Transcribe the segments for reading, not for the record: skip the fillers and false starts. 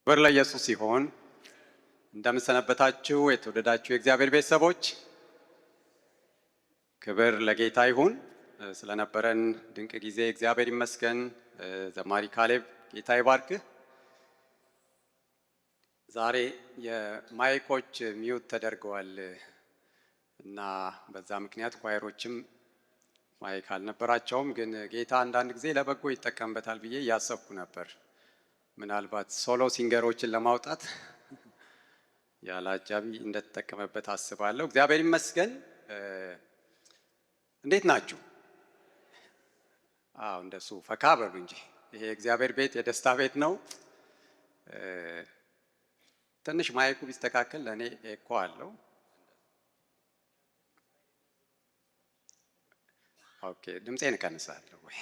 ክብር ለኢየሱስ ይሁን። እንደምንሰነበታችሁ የተወደዳችሁ የእግዚአብሔር ቤተሰቦች፣ ክብር ለጌታ ይሁን። ስለነበረን ድንቅ ጊዜ እግዚአብሔር ይመስገን። ዘማሪ ካሌብ ጌታ ይባርክህ። ዛሬ የማይኮች ሚውት ተደርገዋል እና በዛ ምክንያት ኳየሮችም ማይክ አልነበራቸውም። ግን ጌታ አንዳንድ ጊዜ ለበጎ ይጠቀምበታል ብዬ እያሰብኩ ነበር። ምናልባት ሶሎ ሲንገሮችን ለማውጣት ያለ አጃቢ እንደተጠቀመበት አስባለሁ። እግዚአብሔር ይመስገን። እንዴት ናችሁ? እንደሱ ፈካ በሉ እንጂ ይሄ እግዚአብሔር ቤት የደስታ ቤት ነው። ትንሽ ማይኩ ቢስተካከል ለእኔ ኤኮ አለው። ኦኬ፣ ድምፄን እቀንሳለሁ ወይ?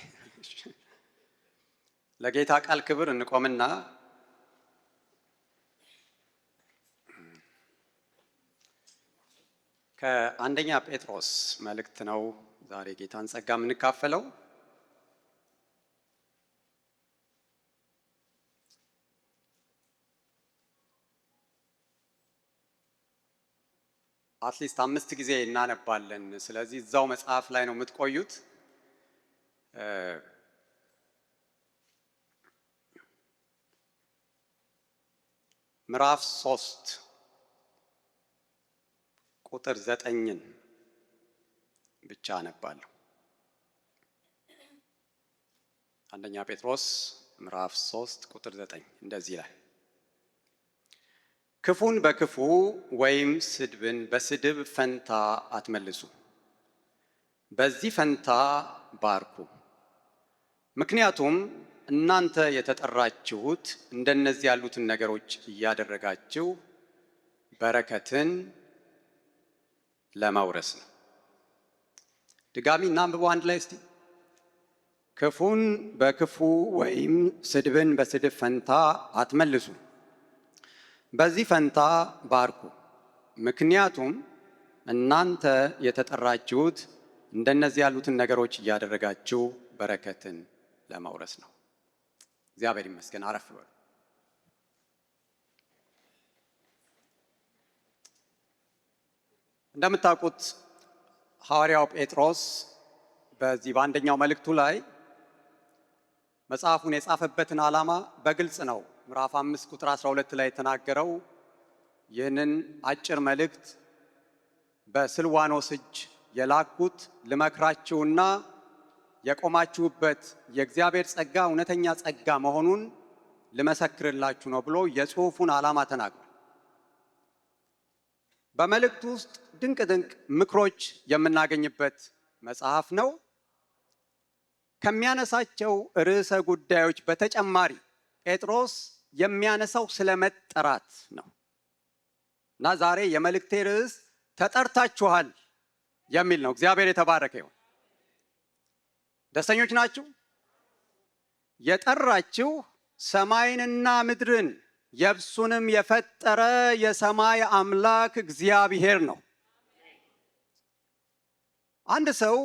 ለጌታ ቃል ክብር እንቆምና ከአንደኛ ጴጥሮስ መልእክት ነው ዛሬ ጌታን ጸጋ የምንካፈለው። አትሊስት 5 ጊዜ እናነባለን። ስለዚህ እዛው መጽሐፍ ላይ ነው የምትቆዩት። ምዕራፍ 3 ቁጥር 9ን ብቻ አነባለሁ። አንደኛ ጴጥሮስ ምዕራፍ 3 ቁጥር 9 እንደዚህ ይላል፣ ክፉን በክፉ ወይም ስድብን በስድብ ፈንታ አትመልሱ፣ በዚህ ፈንታ ባርኩ። ምክንያቱም እናንተ የተጠራችሁት እንደነዚህ ያሉትን ነገሮች እያደረጋችሁ በረከትን ለመውረስ ነው። ድጋሚ እናንብበው አንድ ላይ እስቲ። ክፉን በክፉ ወይም ስድብን በስድብ ፈንታ አትመልሱ፣ በዚህ ፈንታ ባርኩ። ምክንያቱም እናንተ የተጠራችሁት እንደነዚህ ያሉትን ነገሮች እያደረጋችሁ በረከትን ለመውረስ ነው። እግዚአብሔር ይመስገን። አረፍ በሉ። እንደምታውቁት ሐዋርያው ጴጥሮስ በዚህ በአንደኛው መልእክቱ ላይ መጽሐፉን የጻፈበትን ዓላማ በግልጽ ነው ምዕራፍ 5 ቁጥር 12 ላይ የተናገረው። ይህንን አጭር መልእክት በስልዋኖስ እጅ የላኩት ልመክራችሁና የቆማችሁበት የእግዚአብሔር ጸጋ እውነተኛ ጸጋ መሆኑን ልመሰክርላችሁ ነው ብሎ የጽሑፉን ዓላማ ተናግሯል። በመልእክቱ ውስጥ ድንቅ ድንቅ ምክሮች የምናገኝበት መጽሐፍ ነው። ከሚያነሳቸው ርዕሰ ጉዳዮች በተጨማሪ ጴጥሮስ የሚያነሳው ስለ መጠራት ነው እና ዛሬ የመልእክቴ ርዕስ ተጠርታችኋል የሚል ነው። እግዚአብሔር የተባረከ ይሁን። ደስተኞች ናችሁ? የጠራችሁ ሰማይንና ምድርን የብሱንም የፈጠረ የሰማይ አምላክ እግዚአብሔር ነው። አንድ ሰው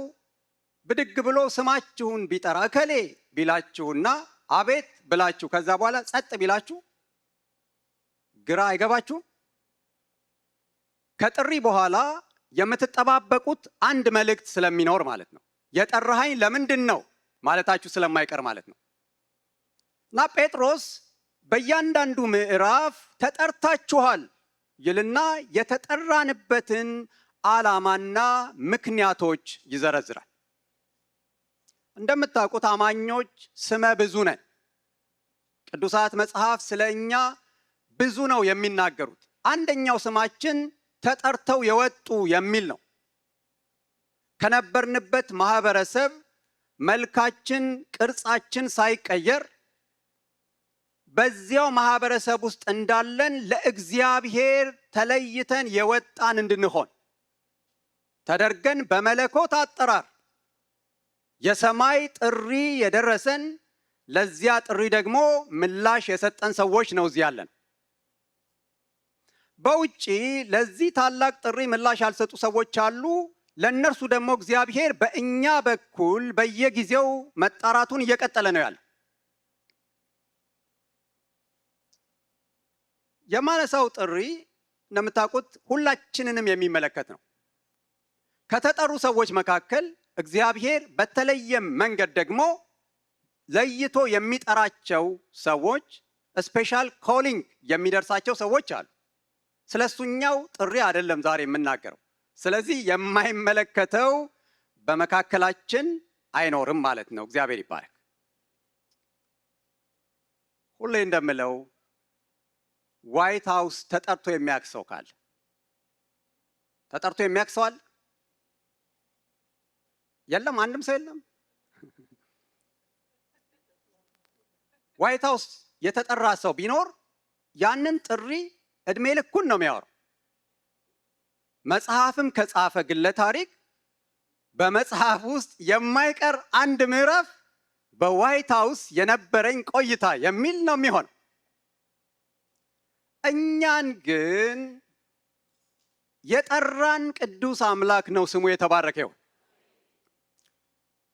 ብድግ ብሎ ስማችሁን ቢጠራ እከሌ ቢላችሁና አቤት ብላችሁ ከዛ በኋላ ጸጥ ቢላችሁ ግራ አይገባችሁም? ከጥሪ በኋላ የምትጠባበቁት አንድ መልእክት ስለሚኖር ማለት ነው። የጠራኸኝ ለምንድን ነው ማለታችሁ ስለማይቀር ማለት ነው። እና ጴጥሮስ በእያንዳንዱ ምዕራፍ ተጠርታችኋል ይልና የተጠራንበትን ዓላማና ምክንያቶች ይዘረዝራል። እንደምታውቁት አማኞች ስመ ብዙ ነን። ቅዱሳት መጽሐፍ ስለ እኛ ብዙ ነው የሚናገሩት። አንደኛው ስማችን ተጠርተው የወጡ የሚል ነው። ከነበርንበት ማህበረሰብ መልካችን፣ ቅርጻችን ሳይቀየር በዚያው ማህበረሰብ ውስጥ እንዳለን ለእግዚአብሔር ተለይተን የወጣን እንድንሆን ተደርገን በመለኮት አጠራር የሰማይ ጥሪ የደረሰን፣ ለዚያ ጥሪ ደግሞ ምላሽ የሰጠን ሰዎች ነው እዚህ ያለን። በውጪ ለዚህ ታላቅ ጥሪ ምላሽ ያልሰጡ ሰዎች አሉ። ለእነርሱ ደግሞ እግዚአብሔር በእኛ በኩል በየጊዜው መጣራቱን እየቀጠለ ነው ያለው። የማነሳው ጥሪ እንደምታውቁት ሁላችንንም የሚመለከት ነው። ከተጠሩ ሰዎች መካከል እግዚአብሔር በተለየ መንገድ ደግሞ ለይቶ የሚጠራቸው ሰዎች ስፔሻል ኮሊንግ የሚደርሳቸው ሰዎች አሉ። ስለሱኛው ጥሪ አይደለም ዛሬ የምናገረው። ስለዚህ የማይመለከተው በመካከላችን አይኖርም ማለት ነው። እግዚአብሔር ይባረክ። ሁሌ እንደምለው ዋይት ሃውስ ተጠርቶ የሚያክሰው ካለ ተጠርቶ የሚያክሰዋል የለም? አንድም ሰው የለም? ዋይት ሃውስ የተጠራ ሰው ቢኖር ያንን ጥሪ እድሜ ልኩን ነው የሚያወራው። መጽሐፍም ከጻፈ ግለ ታሪክ በመጽሐፍ ውስጥ የማይቀር አንድ ምዕራፍ በዋይት ሃውስ የነበረኝ ቆይታ የሚል ነው የሚሆነው። እኛን ግን የጠራን ቅዱስ አምላክ ነው ስሙ የተባረከ ይሁን።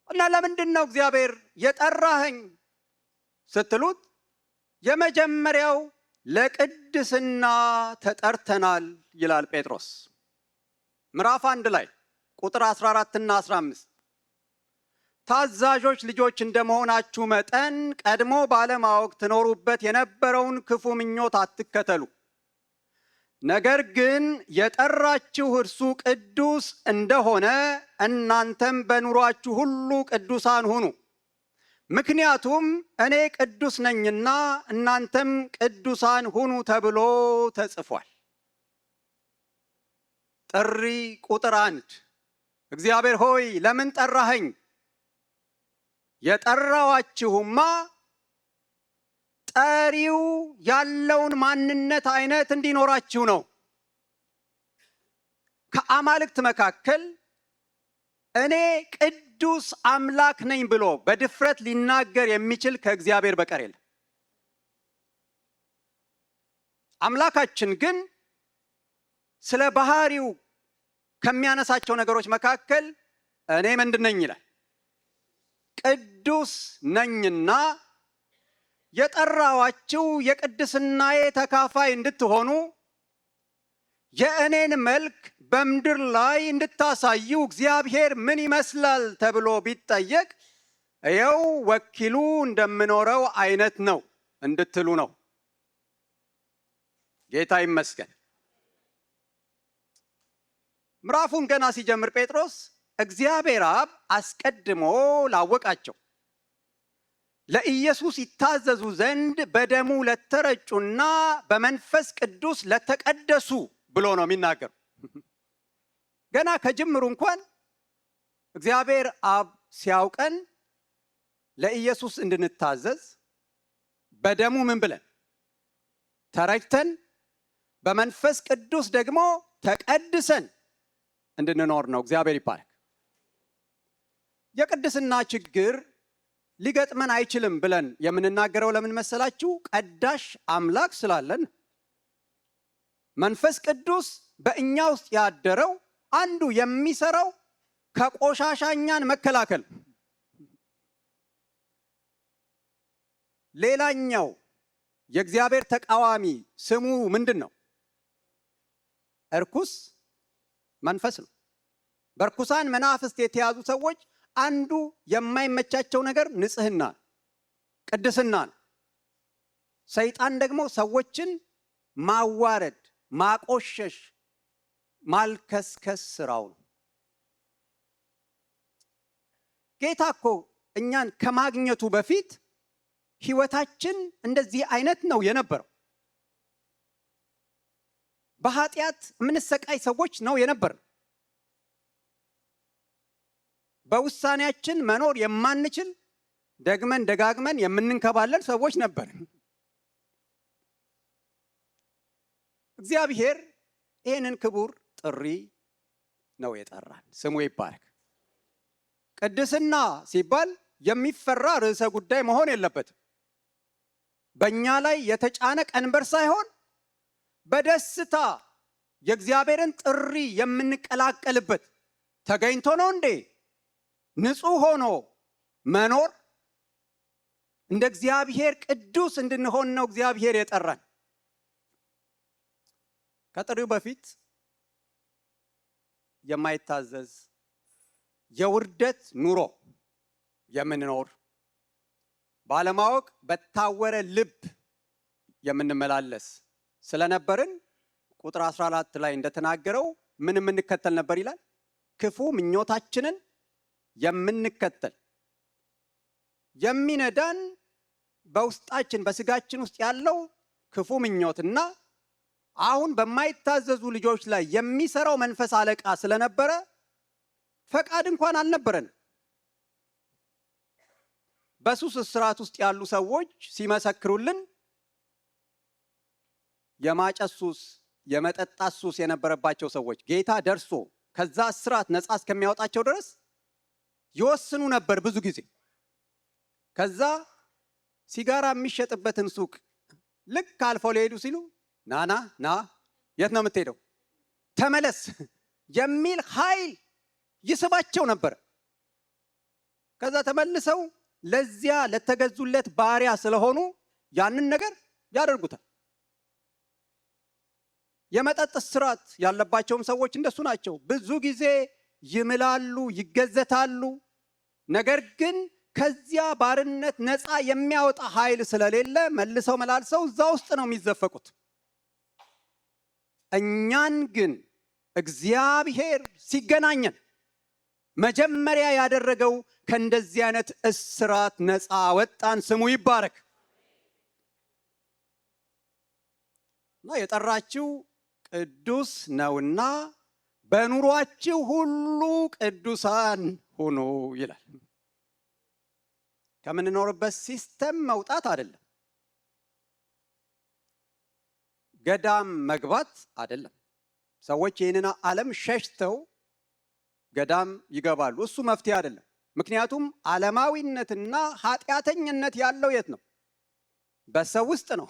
እና ለምንድን ነው እግዚአብሔር የጠራኸኝ ስትሉት የመጀመሪያው ለቅድስና ተጠርተናል ይላል ጴጥሮስ ምዕራፍ 1 ላይ ቁጥር 14 እና 15 ታዛዦች ልጆች እንደመሆናችሁ መጠን ቀድሞ ባለማወቅ ትኖሩበት የነበረውን ክፉ ምኞት አትከተሉ። ነገር ግን የጠራችሁ እርሱ ቅዱስ እንደሆነ እናንተም በኑሯችሁ ሁሉ ቅዱሳን ሁኑ። ምክንያቱም እኔ ቅዱስ ነኝና እናንተም ቅዱሳን ሁኑ ተብሎ ተጽፏል። ጥሪ ቁጥር 1 እግዚአብሔር ሆይ ለምን ጠራኸኝ? የጠራዋችሁማ ጠሪው ያለውን ማንነት አይነት እንዲኖራችሁ ነው። ከአማልክት መካከል እኔ ቅዱስ አምላክ ነኝ ብሎ በድፍረት ሊናገር የሚችል ከእግዚአብሔር በቀር የለም። አምላካችን ግን ስለ ባህሪው ከሚያነሳቸው ነገሮች መካከል እኔ ምንድን ነኝ ይላል። ቅዱስ ነኝና የጠራዋችሁ የቅድስናዬ ተካፋይ እንድትሆኑ የእኔን መልክ በምድር ላይ እንድታሳዩ እግዚአብሔር ምን ይመስላል ተብሎ ቢጠየቅ ይኸው ወኪሉ እንደምኖረው አይነት ነው እንድትሉ ነው። ጌታ ይመስገን። ምዕራፉን ገና ሲጀምር ጴጥሮስ እግዚአብሔር አብ አስቀድሞ ላወቃቸው ለኢየሱስ ይታዘዙ ዘንድ በደሙ ለተረጩና በመንፈስ ቅዱስ ለተቀደሱ ብሎ ነው የሚናገር። ገና ከጅምሩ እንኳን እግዚአብሔር አብ ሲያውቀን ለኢየሱስ እንድንታዘዝ በደሙ ምን ብለን ተረጭተን በመንፈስ ቅዱስ ደግሞ ተቀድሰን እንድንኖር ነው። እግዚአብሔር ይባረክ። የቅድስና ችግር ሊገጥመን አይችልም ብለን የምንናገረው ለምን መሰላችሁ? ቀዳሽ አምላክ ስላለን። መንፈስ ቅዱስ በእኛ ውስጥ ያደረው አንዱ የሚሰራው ከቆሻሻኛን መከላከል፣ ሌላኛው የእግዚአብሔር ተቃዋሚ ስሙ ምንድን ነው? እርኩስ መንፈስ ነው። በርኩሳን መናፍስት የተያዙ ሰዎች አንዱ የማይመቻቸው ነገር ንጽህና፣ ቅድስና ነው። ሰይጣን ደግሞ ሰዎችን ማዋረድ፣ ማቆሸሽ፣ ማልከስከስ ስራው ነው። ጌታ እኮ እኛን ከማግኘቱ በፊት ህይወታችን እንደዚህ አይነት ነው የነበረው። በኃጢአት የምንሰቃይ ሰዎች ነው የነበረው። በውሳኔያችን መኖር የማንችል ደግመን ደጋግመን የምንንከባለል ሰዎች ነበር። እግዚአብሔር ይህንን ክቡር ጥሪ ነው የጠራን። ስሙ ይባረክ። ቅድስና ሲባል የሚፈራ ርዕሰ ጉዳይ መሆን የለበትም። በእኛ ላይ የተጫነ ቀንበር ሳይሆን በደስታ የእግዚአብሔርን ጥሪ የምንቀላቀልበት ተገኝቶ ነው እንዴ ንጹህ ሆኖ መኖር። እንደ እግዚአብሔር ቅዱስ እንድንሆን ነው እግዚአብሔር የጠራን። ከጥሪው በፊት የማይታዘዝ የውርደት ኑሮ የምንኖር ባለማወቅ በታወረ ልብ የምንመላለስ ስለነበርን ቁጥር 14 ላይ እንደተናገረው ምን የምንከተል ነበር ይላል? ክፉ ምኞታችንን የምንከተል የሚነዳን በውስጣችን በስጋችን ውስጥ ያለው ክፉ ምኞትና አሁን በማይታዘዙ ልጆች ላይ የሚሰራው መንፈስ አለቃ ስለነበረ ፈቃድ እንኳን አልነበረን። በሱስ እስራት ውስጥ ያሉ ሰዎች ሲመሰክሩልን የማጨስ ሱስ፣ የመጠጣት ሱስ የነበረባቸው ሰዎች ጌታ ደርሶ ከዛ እስራት ነፃ እስከሚያወጣቸው ድረስ ይወስኑ ነበር ብዙ ጊዜ። ከዛ ሲጋራ የሚሸጥበትን ሱቅ ልክ አልፈው ሊሄዱ ሲሉ ና የት ነው የምትሄደው? ተመለስ የሚል ኃይል ይስባቸው ነበር። ከዛ ተመልሰው ለዚያ ለተገዙለት ባሪያ ስለሆኑ ያንን ነገር ያደርጉታል። የመጠጥ እስራት ያለባቸውም ሰዎች እንደሱ ናቸው። ብዙ ጊዜ ይምላሉ፣ ይገዘታሉ። ነገር ግን ከዚያ ባርነት ነፃ የሚያወጣ ኃይል ስለሌለ መልሰው መላልሰው እዛ ውስጥ ነው የሚዘፈቁት። እኛን ግን እግዚአብሔር ሲገናኘን መጀመሪያ ያደረገው ከእንደዚህ አይነት እስራት ነፃ ወጣን። ስሙ ይባረክ። እና የጠራችሁ ቅዱስ ነውና በኑሯችሁ ሁሉ ቅዱሳን ሁኑ ይላል። ከምንኖርበት ሲስተም መውጣት አይደለም፣ ገዳም መግባት አይደለም። ሰዎች ይህንን ዓለም ሸሽተው ገዳም ይገባሉ። እሱ መፍትሄ አይደለም። ምክንያቱም ዓለማዊነትና ኃጢአተኝነት ያለው የት ነው? በሰው ውስጥ ነው።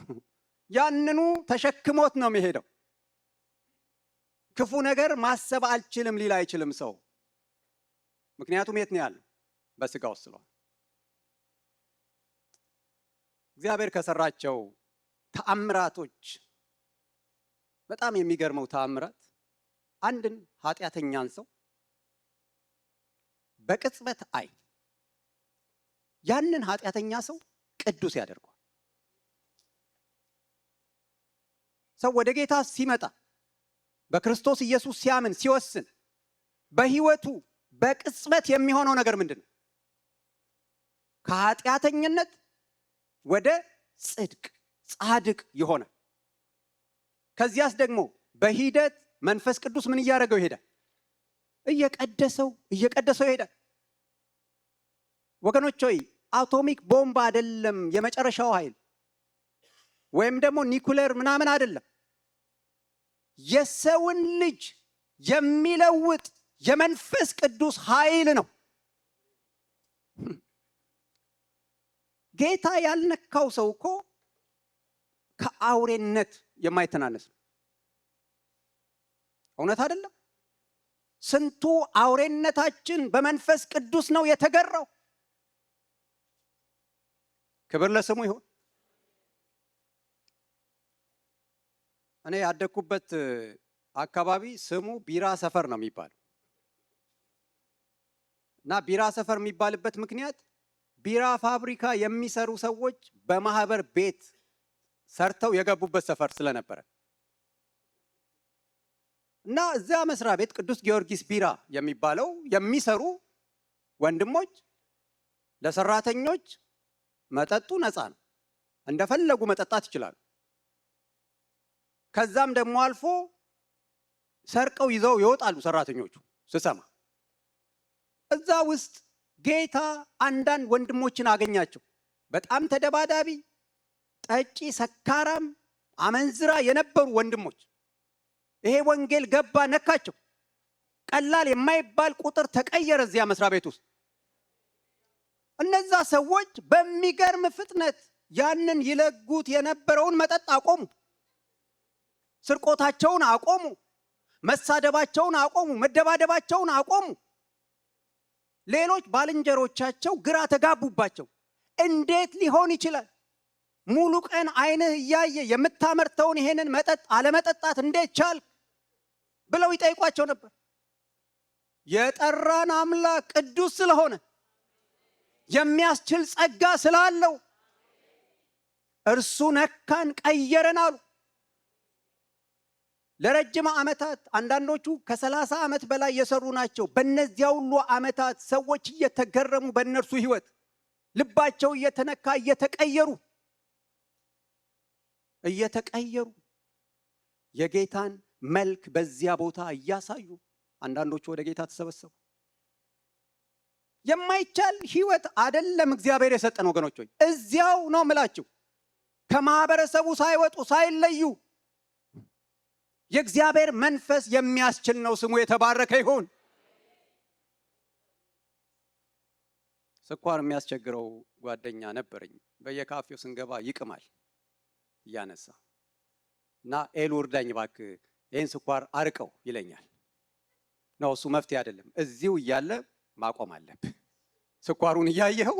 ያንኑ ተሸክሞት ነው የሚሄደው። ክፉ ነገር ማሰብ አልችልም ሊል አይችልም ሰው። ምክንያቱም የት ነው ያለው? በስጋ ውስጥ ስለሆነ። እግዚአብሔር ከሰራቸው ተአምራቶች በጣም የሚገርመው ተአምራት አንድን ኃጢአተኛን ሰው በቅጽበት አይን ያንን ኃጢአተኛ ሰው ቅዱስ ያደርገዋል። ሰው ወደ ጌታ ሲመጣ በክርስቶስ ኢየሱስ ሲያምን ሲወስን በህይወቱ በቅጽበት የሚሆነው ነገር ምንድን ነው? ከኃጢአተኝነት ወደ ጽድቅ ጻድቅ ይሆናል። ከዚያስ ደግሞ በሂደት መንፈስ ቅዱስ ምን እያደረገው ይሄዳል? እየቀደሰው ይሄዳል። ወገኖች ሆይ አቶሚክ ቦምብ አይደለም የመጨረሻው ኃይል፣ ወይም ደግሞ ኒኩሌር ምናምን አይደለም። የሰውን ልጅ የሚለውጥ የመንፈስ ቅዱስ ኃይል ነው። ጌታ ያልነካው ሰው እኮ ከአውሬነት የማይተናነስ ነው። እውነት አይደለም? ስንቱ አውሬነታችን በመንፈስ ቅዱስ ነው የተገራው። ክብር ለስሙ ይሁን። እኔ ያደግኩበት አካባቢ ስሙ ቢራ ሰፈር ነው የሚባለው እና ቢራ ሰፈር የሚባልበት ምክንያት ቢራ ፋብሪካ የሚሰሩ ሰዎች በማህበር ቤት ሰርተው የገቡበት ሰፈር ስለነበረ እና እዚያ መስሪያ ቤት ቅዱስ ጊዮርጊስ ቢራ የሚባለው የሚሰሩ ወንድሞች ለሰራተኞች መጠጡ ነፃ ነው፣ እንደፈለጉ መጠጣት ይችላሉ። ከዛም ደግሞ አልፎ ሰርቀው ይዘው ይወጣሉ ሰራተኞቹ። ስሰማ እዛ ውስጥ ጌታ አንዳንድ ወንድሞችን አገኛቸው። በጣም ተደባዳቢ፣ ጠጪ፣ ሰካራም፣ አመንዝራ የነበሩ ወንድሞች። ይሄ ወንጌል ገባ ነካቸው። ቀላል የማይባል ቁጥር ተቀየረ እዚያ መስሪያ ቤት ውስጥ። እነዛ ሰዎች በሚገርም ፍጥነት ያንን ይለጉት የነበረውን መጠጥ አቆሙ። ስርቆታቸውን አቆሙ። መሳደባቸውን አቆሙ። መደባደባቸውን አቆሙ። ሌሎች ባልንጀሮቻቸው ግራ ተጋቡባቸው። እንዴት ሊሆን ይችላል? ሙሉ ቀን ዓይንህ እያየ የምታመርተውን ይሄንን መጠጥ አለመጠጣት እንዴት ቻልክ ብለው ይጠይቋቸው ነበር። የጠራን አምላክ ቅዱስ ስለሆነ የሚያስችል ጸጋ ስላለው እርሱ ነካን፣ ቀየረን አሉ። ለረጅም ዓመታት አንዳንዶቹ ከ30 ዓመት በላይ የሰሩ ናቸው። በእነዚያ ሁሉ ዓመታት ሰዎች እየተገረሙ በእነርሱ ሕይወት ልባቸው እየተነካ እየተቀየሩ የጌታን መልክ በዚያ ቦታ እያሳዩ አንዳንዶቹ ወደ ጌታ ተሰበሰቡ። የማይቻል ሕይወት አይደለም እግዚአብሔር የሰጠን ወገኖች ሆይ፣ እዚያው ነው ምላችሁ ከማህበረሰቡ ሳይወጡ ሳይለዩ የእግዚአብሔር መንፈስ የሚያስችል ነው። ስሙ የተባረከ ይሁን። ስኳር የሚያስቸግረው ጓደኛ ነበረኝ። በየካፌው ስንገባ ይቅማል እያነሳ እና ኤሉ እርዳኝ እባክህ ይህን ስኳር አርቀው ይለኛል። ነው እሱ መፍትሄ አይደለም። እዚሁ እያለ ማቆም አለብህ። ስኳሩን እያየኸው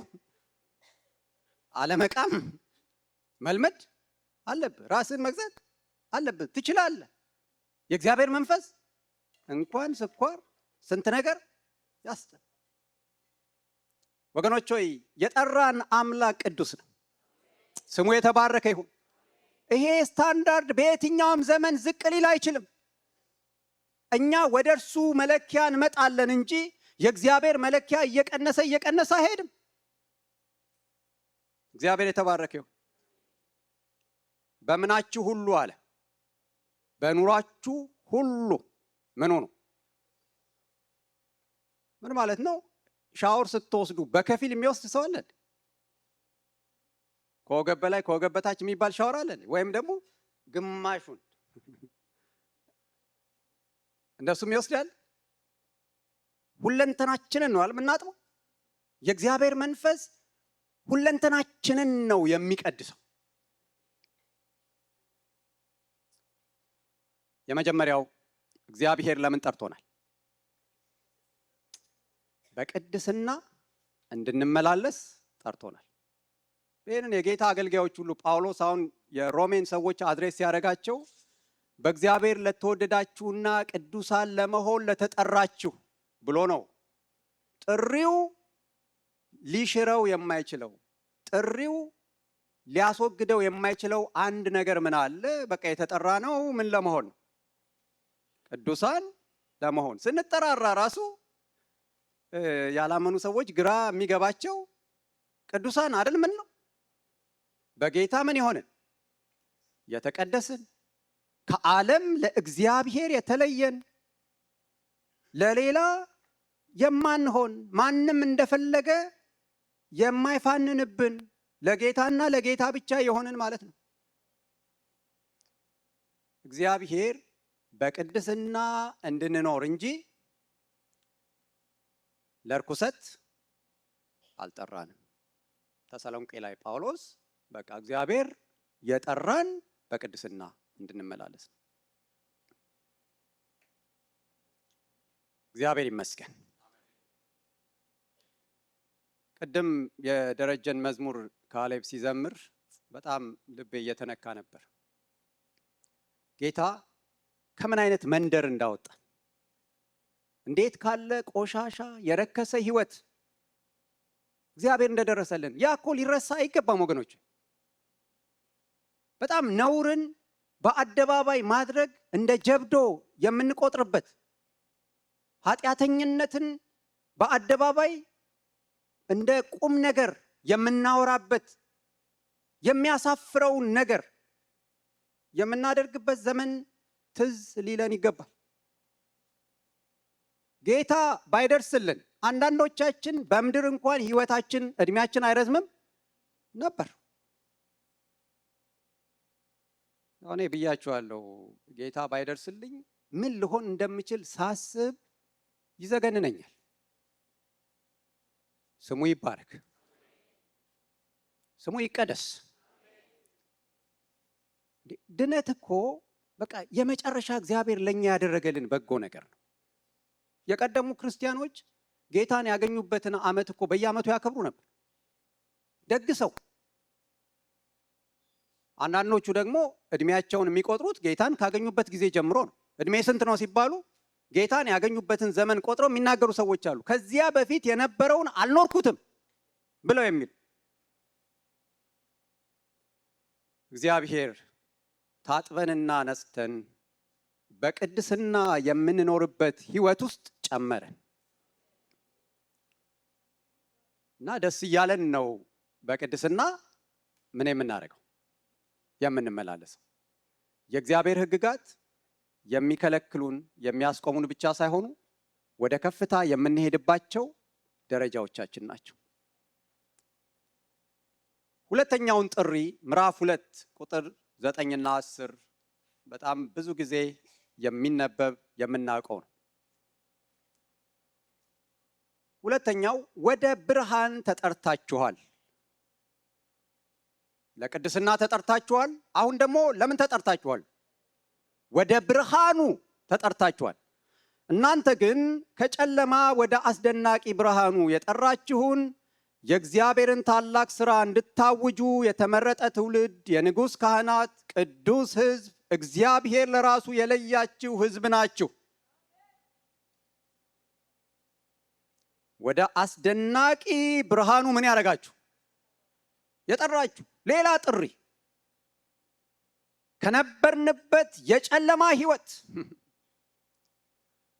አለመቃም መልመድ አለብህ። ራስን መግዛት አለብህ። ትችላለህ። የእግዚአብሔር መንፈስ እንኳን ስኳር ስንት ነገር ያስጥል። ወገኖች ሆይ የጠራን አምላክ ቅዱስ ነው። ስሙ የተባረከ ይሁን። ይሄ ስታንዳርድ በየትኛውም ዘመን ዝቅ ሊል አይችልም። እኛ ወደ እርሱ መለኪያ እንመጣለን እንጂ የእግዚአብሔር መለኪያ እየቀነሰ አይሄድም። እግዚአብሔር የተባረከ ይሁን። በምናችሁ ሁሉ አለ፣ በኑሯችሁ ሁሉ ምን ሆኑ? ምን ማለት ነው? ሻወር ስትወስዱ በከፊል የሚወስድ ሰው አለ? ከወገብ በላይ ከወገብ በታች የሚባል ሻወር አለ? ወይም ደግሞ ግማሹን እንደሱም ይወስዳል? ሁለንተናችንን ነው የምናጥበው። የእግዚአብሔር መንፈስ ሁለንተናችንን ነው የሚቀድሰው። የመጀመሪያው እግዚአብሔር ለምን ጠርቶናል? በቅድስና እንድንመላለስ ጠርቶናል። ይህንን የጌታ አገልጋዮች ሁሉ ጳውሎስ አሁን የሮሜን ሰዎች አድሬስ ሲያደርጋቸው በእግዚአብሔር ለተወደዳችሁና ቅዱሳን ለመሆን ለተጠራችሁ ብሎ ነው። ጥሪው ሊሽረው የማይችለው ጥሪው ሊያስወግደው የማይችለው አንድ ነገር ምን አለ? በቃ የተጠራ ነው ምን ለመሆን ነው? ቅዱሳን ለመሆን። ስንጠራራ ራሱ ያላመኑ ሰዎች ግራ የሚገባቸው ቅዱሳን አይደል ምን ነው? በጌታ ምን ይሆንን? የተቀደስን፣ ከዓለም ለእግዚአብሔር የተለየን፣ ለሌላ የማንሆን፣ ማንም እንደፈለገ የማይፋንንብን፣ ለጌታና ለጌታ ብቻ የሆንን ማለት ነው። እግዚአብሔር በቅድስና እንድንኖር እንጂ ለርኩሰት አልጠራንም። ተሰሎንቄ ላይ ጳውሎስ በቃ እግዚአብሔር የጠራን በቅድስና እንድንመላለስ ነው። እግዚአብሔር ይመስገን። ቅድም የደረጀን መዝሙር ካሌብ ሲዘምር በጣም ልቤ እየተነካ ነበር። ጌታ ከምን አይነት መንደር እንዳወጣን፣ እንዴት ካለ ቆሻሻ የረከሰ ህይወት እግዚአብሔር እንደደረሰልን ያ እኮ ሊረሳ አይገባም ወገኖች። በጣም ነውርን በአደባባይ ማድረግ እንደ ጀብዶ የምንቆጥርበት፣ ኃጢአተኝነትን በአደባባይ እንደ ቁም ነገር የምናወራበት፣ የሚያሳፍረውን ነገር የምናደርግበት ዘመን ትዝ ሊለን ይገባል። ጌታ ባይደርስልን አንዳንዶቻችን በምድር እንኳን ህይወታችን እድሜያችን አይረዝምም ነበር። እኔ ብያችኋለሁ፣ ጌታ ባይደርስልኝ ምን ልሆን እንደምችል ሳስብ ይዘገንነኛል። ስሙ ይባረክ፣ ስሙ ይቀደስ። ድነት እኮ በቃ የመጨረሻ እግዚአብሔር ለኛ ያደረገልን በጎ ነገር ነው። የቀደሙ ክርስቲያኖች ጌታን ያገኙበትን ዓመት እኮ በየዓመቱ ያከብሩ ነበር። ደግሰው አንዳንዶቹ ደግሞ እድሜያቸውን የሚቆጥሩት ጌታን ካገኙበት ጊዜ ጀምሮ ነው። እድሜ ስንት ነው ሲባሉ ጌታን ያገኙበትን ዘመን ቆጥረው የሚናገሩ ሰዎች አሉ። ከዚያ በፊት የነበረውን አልኖርኩትም ብለው የሚል። እግዚአብሔር ታጥበንና ነጽተን በቅድስና የምንኖርበት ህይወት ውስጥ ጨመረን እና ደስ እያለን ነው በቅድስና ምን የምናደርገው የምንመላለሰው። የእግዚአብሔር ህግጋት የሚከለክሉን የሚያስቆሙን ብቻ ሳይሆኑ ወደ ከፍታ የምንሄድባቸው ደረጃዎቻችን ናቸው። ሁለተኛውን ጥሪ ምዕራፍ 2 ቁጥር 9 እና 10 በጣም ብዙ ጊዜ የሚነበብ የምናውቀው ነው። ሁለተኛው ወደ ብርሃን ተጠርታችኋል። ለቅድስና ተጠርታችኋል። አሁን ደግሞ ለምን ተጠርታችኋል? ወደ ብርሃኑ ተጠርታችኋል። እናንተ ግን ከጨለማ ወደ አስደናቂ ብርሃኑ የጠራችሁን የእግዚአብሔርን ታላቅ ሥራ እንድታውጁ የተመረጠ ትውልድ፣ የንጉሥ ካህናት፣ ቅዱስ ሕዝብ፣ እግዚአብሔር ለራሱ የለያችሁ ሕዝብ ናችሁ። ወደ አስደናቂ ብርሃኑ ምን ያደረጋችሁ? የጠራችሁ። ሌላ ጥሪ ከነበርንበት የጨለማ ህይወት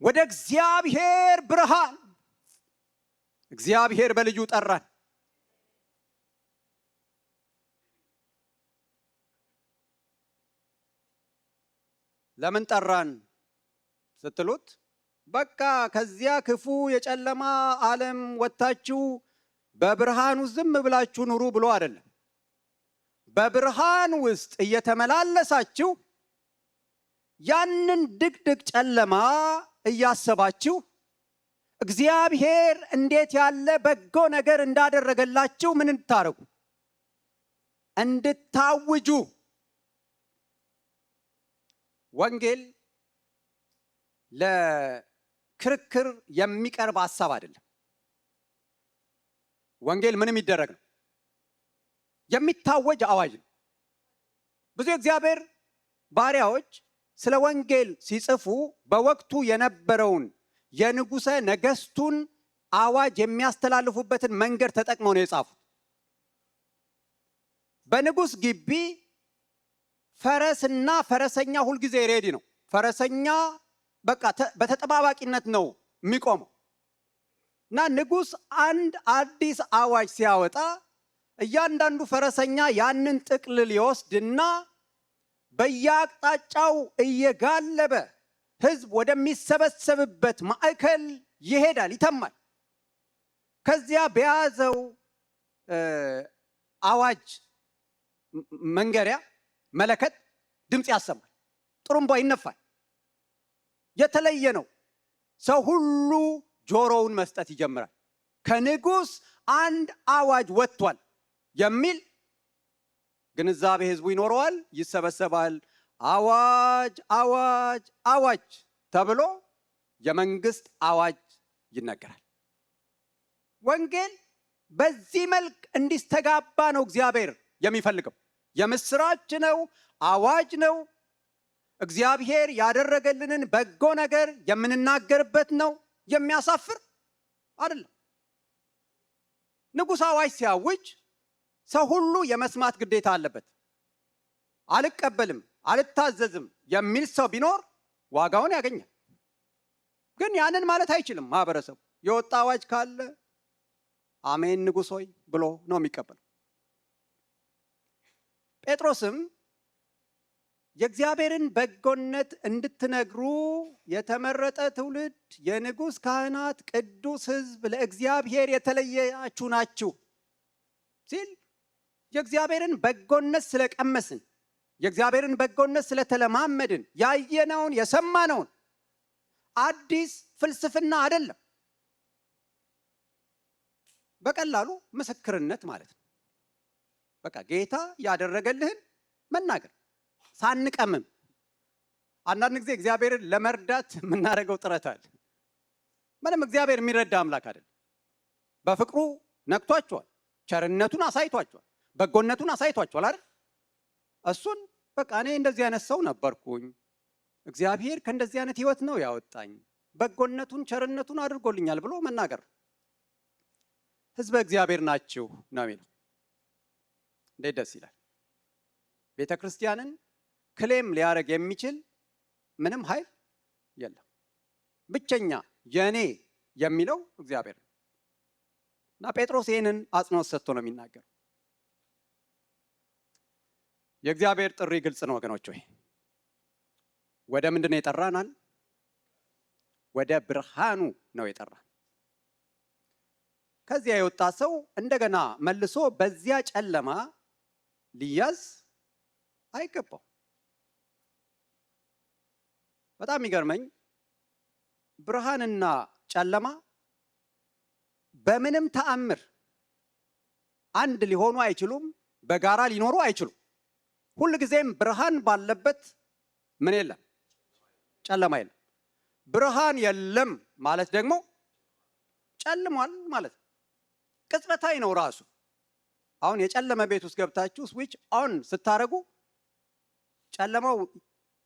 ወደ እግዚአብሔር ብርሃን። እግዚአብሔር በልጁ ጠራን። ለምን ጠራን ስትሉት በቃ ከዚያ ክፉ የጨለማ ዓለም ወጥታችሁ በብርሃኑ ዝም ብላችሁ ኑሩ ብሎ አይደለም። በብርሃን ውስጥ እየተመላለሳችሁ ያንን ድቅድቅ ጨለማ እያሰባችሁ እግዚአብሔር እንዴት ያለ በጎ ነገር እንዳደረገላችሁ ምን እንድታረጉ? እንድታውጁ። ወንጌል ለክርክር የሚቀርብ ሐሳብ አይደለም። ወንጌል ምን የሚደረግ ነው? የሚታወጅ አዋጅ ነው። ብዙ እግዚአብሔር ባሪያዎች ስለ ወንጌል ሲጽፉ በወቅቱ የነበረውን የንጉሠ ነገሥቱን አዋጅ የሚያስተላልፉበትን መንገድ ተጠቅመው ነው የጻፉት። በንጉሥ ግቢ ፈረስና ፈረሰኛ ሁልጊዜ ሬዲ ነው። ፈረሰኛ በቃ በተጠባባቂነት ነው የሚቆመው እና ንጉሥ አንድ አዲስ አዋጅ ሲያወጣ እያንዳንዱ ፈረሰኛ ያንን ጥቅልል ይወስድና በየአቅጣጫው እየጋለበ ሕዝብ ወደሚሰበሰብበት ማዕከል ይሄዳል፣ ይተማል። ከዚያ በያዘው አዋጅ መንገሪያ መለከት ድምፅ ያሰማል፣ ጥሩምባ ይነፋል። የተለየ ነው። ሰው ሁሉ ጆሮውን መስጠት ይጀምራል። ከንጉሥ አንድ አዋጅ ወጥቷል የሚል ግንዛቤ ህዝቡ ይኖረዋል፣ ይሰበሰባል። አዋጅ አዋጅ አዋጅ ተብሎ የመንግስት አዋጅ ይነገራል። ወንጌል በዚህ መልክ እንዲስተጋባ ነው እግዚአብሔር የሚፈልገው። የምስራች ነው፣ አዋጅ ነው። እግዚአብሔር ያደረገልንን በጎ ነገር የምንናገርበት ነው። የሚያሳፍር አይደለም። ንጉሥ አዋጅ ሲያውጅ ሰው ሁሉ የመስማት ግዴታ አለበት። አልቀበልም፣ አልታዘዝም የሚል ሰው ቢኖር ዋጋውን ያገኛል። ግን ያንን ማለት አይችልም ማህበረሰቡ። የወጣ አዋጅ ካለ አሜን ንጉሥ ሆይ ብሎ ነው የሚቀበለው። ጴጥሮስም የእግዚአብሔርን በጎነት እንድትነግሩ የተመረጠ ትውልድ፣ የንጉሥ ካህናት፣ ቅዱስ ሕዝብ፣ ለእግዚአብሔር የተለያችሁ ናችሁ ሲል የእግዚአብሔርን በጎነት ስለቀመስን፣ የእግዚአብሔርን በጎነት ስለተለማመድን፣ ያየነውን የሰማነውን አዲስ ፍልስፍና አይደለም። በቀላሉ ምስክርነት ማለት ነው። በቃ ጌታ ያደረገልህን መናገር ሳንቀምም። አንዳንድ ጊዜ እግዚአብሔርን ለመርዳት የምናደርገው ጥረት አለ። ምንም እግዚአብሔር የሚረዳ አምላክ አይደለም። በፍቅሩ ነክቷቸዋል፣ ቸርነቱን አሳይቷቸዋል፣ በጎነቱን አሳይቷቸዋል አይደል? እሱን በቃ እኔ እንደዚህ አይነት ሰው ነበርኩኝ፣ እግዚአብሔር ከእንደዚህ አይነት ህይወት ነው ያወጣኝ፣ በጎነቱን ቸርነቱን አድርጎልኛል ብሎ መናገር። ህዝበ እግዚአብሔር ናችሁ ነው የሚለው። እንዴት ደስ ይላል! ቤተ ክርስቲያንን ክሌም ሊያደርግ የሚችል ምንም ኃይል የለም። ብቸኛ የኔ የሚለው እግዚአብሔር ነው። እና ጴጥሮስ ይህንን አጽንኦት ሰጥቶ ነው የሚናገር። የእግዚአብሔር ጥሪ ግልጽ ነው ወገኖች። ሆይ ወደ ምንድን ነው የጠራናል? ወደ ብርሃኑ ነው የጠራን። ከዚያ የወጣ ሰው እንደገና መልሶ በዚያ ጨለማ ሊያዝ አይገባው። በጣም የሚገርመኝ ብርሃንና ጨለማ በምንም ተአምር አንድ ሊሆኑ አይችሉም፣ በጋራ ሊኖሩ አይችሉም። ሁልጊዜም ብርሃን ባለበት ምን የለም? ጨለማ የለም። ብርሃን የለም ማለት ደግሞ ጨልሟል ማለት ነው። ቅጽበታዊ ነው ራሱ። አሁን የጨለመ ቤት ውስጥ ገብታችሁ ስዊች ኦን ስታረጉ ጨለማው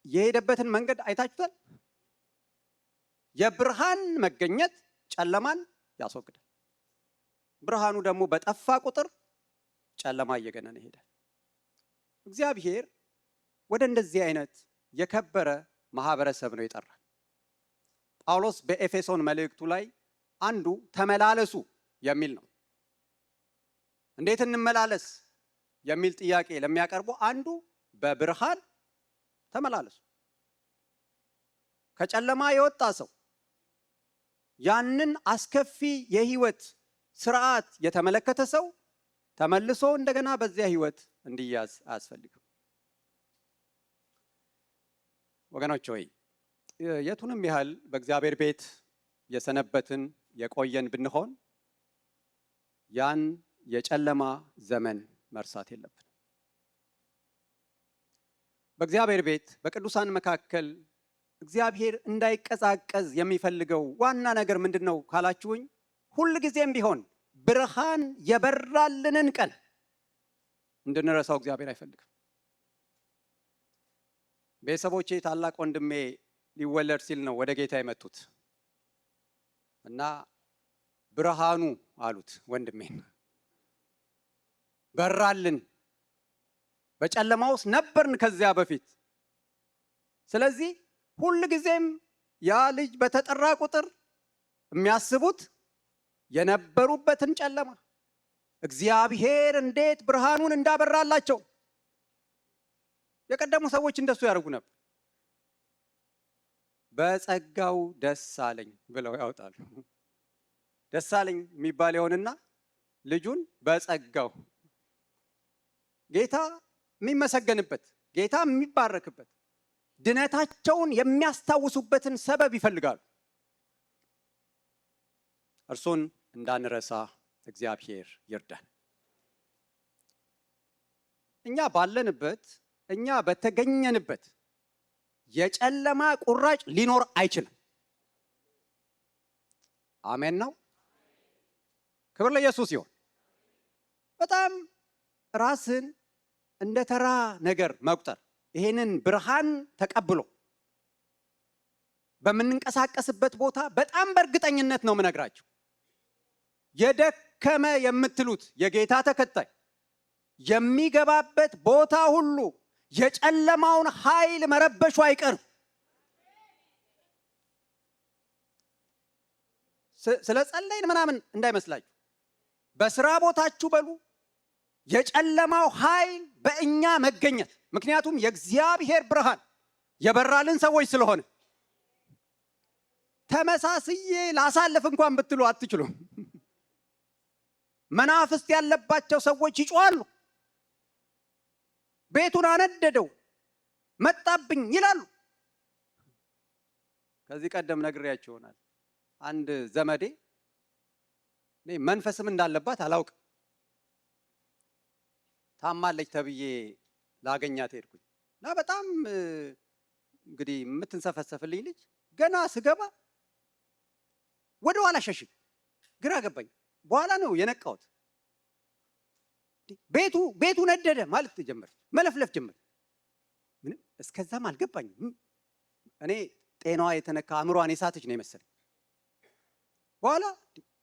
የሄደበትን መንገድ አይታችሁታል? የብርሃን መገኘት ጨለማን ያስወግዳል። ብርሃኑ ደግሞ በጠፋ ቁጥር ጨለማ እየገነነ ይሄዳል። እግዚአብሔር ወደ እንደዚህ አይነት የከበረ ማህበረሰብ ነው የጠራን። ጳውሎስ በኤፌሶን መልእክቱ ላይ አንዱ ተመላለሱ የሚል ነው። እንዴት እንመላለስ የሚል ጥያቄ ለሚያቀርቡ አንዱ በብርሃን ተመላለሱ። ከጨለማ የወጣ ሰው ያንን አስከፊ የህይወት ስርዓት የተመለከተ ሰው ተመልሶ እንደገና በዚያ ህይወት እንዲያዝ አያስፈልግም። ወገኖች ሆይ የቱንም ያህል በእግዚአብሔር ቤት የሰነበትን የቆየን ብንሆን ያን የጨለማ ዘመን መርሳት የለብንም። በእግዚአብሔር ቤት በቅዱሳን መካከል እግዚአብሔር እንዳይቀዛቀዝ የሚፈልገው ዋና ነገር ምንድነው ካላችሁኝ፣ ሁልጊዜም ቢሆን ብርሃን የበራልንን ቀን እንድንረሳው እግዚአብሔር አይፈልግም። ቤተሰቦቼ ታላቅ ወንድሜ ሊወለድ ሲል ነው ወደ ጌታ የመጡት እና ብርሃኑ አሉት ወንድሜን። በራልን። በጨለማ ውስጥ ነበርን ከዚያ በፊት። ስለዚህ ሁልጊዜም ያ ልጅ በተጠራ ቁጥር የሚያስቡት የነበሩበትን ጨለማ እግዚአብሔር እንዴት ብርሃኑን እንዳበራላቸው። የቀደሙ ሰዎች እንደሱ ያደርጉ ነበር። በጸጋው ደስ አለኝ ብለው ያወጣሉ። ደስ አለኝ የሚባል ይሆንና ልጁን በጸጋው ጌታ የሚመሰገንበት፣ ጌታ የሚባረክበት፣ ድነታቸውን የሚያስታውሱበትን ሰበብ ይፈልጋሉ። እርሱን እንዳንረሳ እግዚአብሔር ይርዳን። እኛ ባለንበት፣ እኛ በተገኘንበት የጨለማ ቁራጭ ሊኖር አይችልም። አሜን ነው። ክብር ለኢየሱስ ይሁን። በጣም ራስን እንደ ተራ ነገር መቁጠር፣ ይሄንን ብርሃን ተቀብሎ በምንንቀሳቀስበት ቦታ በጣም በእርግጠኝነት ነው የምነግራችሁ፣ የደከመ የምትሉት የጌታ ተከታይ የሚገባበት ቦታ ሁሉ የጨለማውን ኃይል መረበሹ አይቀርም። ስለ ጸለይን ምናምን እንዳይመስላችሁ። በስራ ቦታችሁ በሉ የጨለማው ኃይል በእኛ መገኘት፣ ምክንያቱም የእግዚአብሔር ብርሃን የበራልን ሰዎች ስለሆነ ተመሳስዬ ላሳልፍ እንኳን ብትሉ አትችሉም። መናፍስት ያለባቸው ሰዎች ይጮሃሉ። ቤቱን አነደደው፣ መጣብኝ ይላሉ። ከዚህ ቀደም ነግሬያችሁ ይሆናል። አንድ ዘመዴ እኔ መንፈስም እንዳለባት አላውቅም፣ ታማለች ተብዬ ላገኛት ሄድኩኝ እና በጣም እንግዲህ የምትንሰፈሰፍልኝ ልጅ ገና ስገባ ወደ ኋላ ሸሽኝ፣ ግራ ገባኝ። በኋላ ነው የነቃሁት። ቤቱ ነደደ ማለት ጀመረች፣ መለፍለፍ ጀመረች። ምን እስከዛም አልገባኝም። እኔ ጤናዋ የተነካ አእምሯን የሳተች ነው የመሰለኝ። በኋላ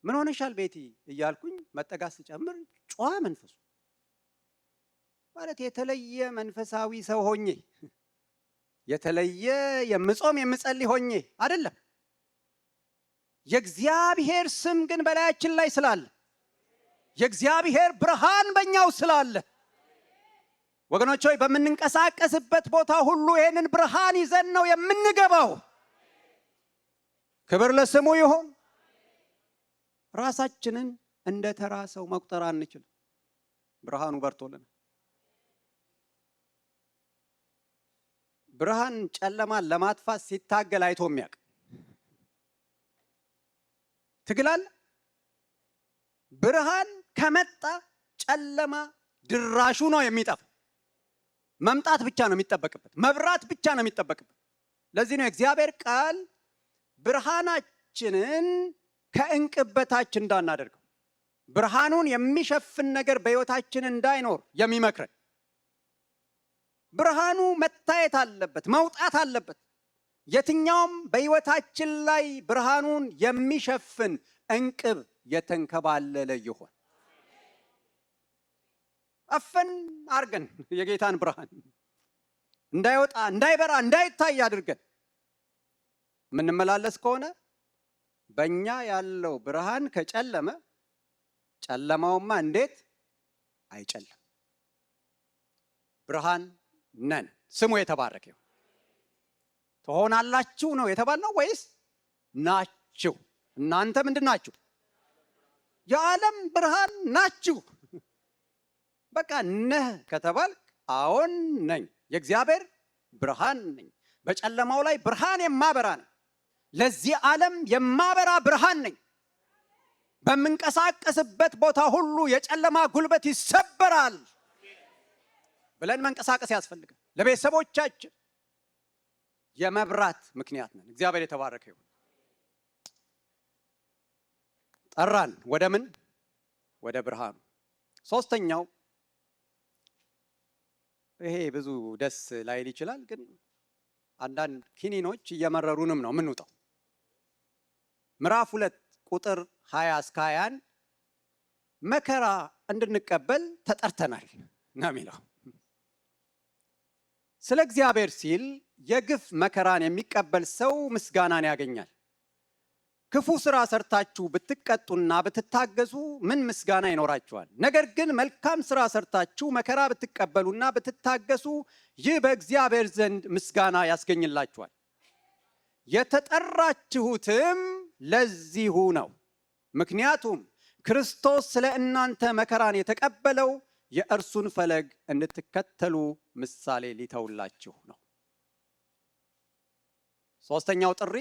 ምን ሆነሻል ቤቲ እያልኩኝ መጠጋት ስጨምር ጨዋ መንፈሱ ማለት የተለየ መንፈሳዊ ሰው ሆኜ የተለየ የምጾም የምጸልይ ሆኜ አይደለም። የእግዚአብሔር ስም ግን በላያችን ላይ ስላለ፣ የእግዚአብሔር ብርሃን በእኛው ስላለ ወገኖች ሆይ በምንንቀሳቀስበት ቦታ ሁሉ ይሄንን ብርሃን ይዘን ነው የምንገባው። ክብር ለስሙ ይሁን። ራሳችንን እንደ ተራ ሰው መቁጠር አንችልም። ብርሃኑ በርቶልናል። ብርሃን ጨለማን ለማጥፋት ሲታገል አይቶ የሚያውቅ ትግላል። ብርሃን ከመጣ ጨለማ ድራሹ ነው የሚጠፋ። መምጣት ብቻ ነው የሚጠበቅበት፣ መብራት ብቻ ነው የሚጠበቅበት። ለዚህ ነው እግዚአብሔር ቃል ብርሃናችንን ከእንቅብ በታች እንዳናደርገው፣ ብርሃኑን የሚሸፍን ነገር በሕይወታችን እንዳይኖር የሚመክረን። ብርሃኑ መታየት አለበት፣ መውጣት አለበት። የትኛውም በሕይወታችን ላይ ብርሃኑን የሚሸፍን እንቅብ የተንከባለለ ይሆን። አፈን አርገን የጌታን ብርሃን እንዳይወጣ፣ እንዳይበራ፣ እንዳይታይ አድርገን የምንመላለስ ከሆነ በእኛ ያለው ብርሃን ከጨለመ ጨለማውማ እንዴት አይጨለም። ብርሃን ነን። ስሙ የተባረከ ይሁን። ትሆናላችሁ ነው የተባልነው ወይስ ናችሁ? እናንተ ምንድን ናችሁ? የዓለም ብርሃን ናችሁ። በቃ ነህ ከተባል አዎን ነኝ፣ የእግዚአብሔር ብርሃን ነኝ። በጨለማው ላይ ብርሃን የማበራ ነኝ። ለዚህ ዓለም የማበራ ብርሃን ነኝ። በምንቀሳቀስበት ቦታ ሁሉ የጨለማ ጉልበት ይሰበራል ብለን መንቀሳቀስ ያስፈልጋል። ለቤተሰቦቻችን የመብራት ምክንያት ነን። እግዚአብሔር የተባረከ ይሁን። ጠራን ወደ ምን? ወደ ብርሃኑ። ሶስተኛው ይሄ ብዙ ደስ ላይል ይችላል፣ ግን አንዳንድ ኪኒኖች እየመረሩንም ነው የምንውጣው። ምዕራፍ 2 ቁጥር 20 እስከ 21 መከራ እንድንቀበል ተጠርተናል ነው የሚለው። ስለ እግዚአብሔር ሲል የግፍ መከራን የሚቀበል ሰው ምስጋናን ያገኛል። ክፉ ስራ ሰርታችሁ ብትቀጡና ብትታገዙ ምን ምስጋና ይኖራችኋል? ነገር ግን መልካም ስራ ሰርታችሁ መከራ ብትቀበሉና ብትታገሱ ይህ በእግዚአብሔር ዘንድ ምስጋና ያስገኝላችኋል። የተጠራችሁትም ለዚሁ ነው። ምክንያቱም ክርስቶስ ስለ እናንተ መከራን የተቀበለው የእርሱን ፈለግ እንድትከተሉ ምሳሌ ሊተውላችሁ ነው። ሶስተኛው ጥሪ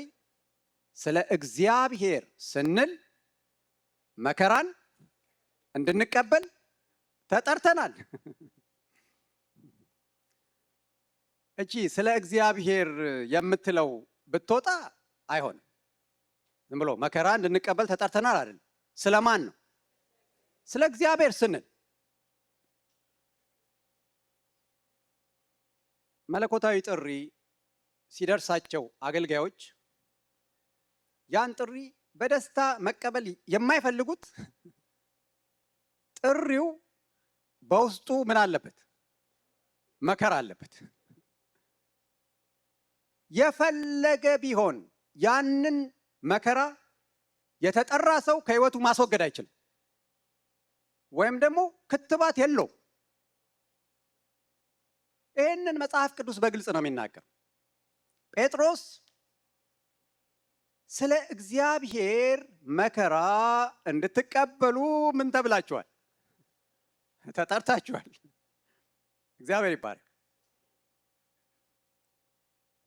ስለ እግዚአብሔር ስንል መከራን እንድንቀበል ተጠርተናል። እቺ ስለ እግዚአብሔር የምትለው ብትወጣ አይሆንም። ዝም ብሎ መከራ እንድንቀበል ተጠርተናል አይደል? ስለማን ነው? ስለ እግዚአብሔር ስንል መለኮታዊ ጥሪ ሲደርሳቸው አገልጋዮች ያን ጥሪ በደስታ መቀበል የማይፈልጉት ጥሪው በውስጡ ምን አለበት? መከራ አለበት። የፈለገ ቢሆን ያንን መከራ የተጠራ ሰው ከህይወቱ ማስወገድ አይችልም፣ ወይም ደግሞ ክትባት የለውም። ይህንን መጽሐፍ ቅዱስ በግልጽ ነው የሚናገር። ጴጥሮስ ስለ እግዚአብሔር መከራ እንድትቀበሉ ምን ተብላችኋል? ተጠርታችኋል። እግዚአብሔር ይባረክ።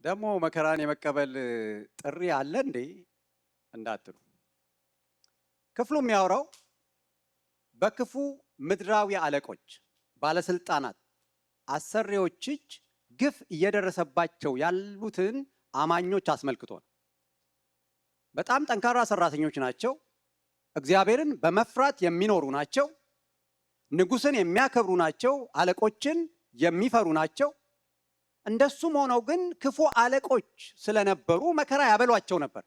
ደግሞ መከራን የመቀበል ጥሪ አለ እንዴ እንዳትሉ፣ ክፍሉ የሚያወራው በክፉ ምድራዊ አለቆች፣ ባለስልጣናት፣ አሰሪዎች እጅ ግፍ እየደረሰባቸው ያሉትን አማኞች አስመልክቶ ነው። በጣም ጠንካራ ሰራተኞች ናቸው። እግዚአብሔርን በመፍራት የሚኖሩ ናቸው። ንጉሥን የሚያከብሩ ናቸው። አለቆችን የሚፈሩ ናቸው። እንደሱም ሆነው ግን ክፉ አለቆች ስለነበሩ መከራ ያበሏቸው ነበር።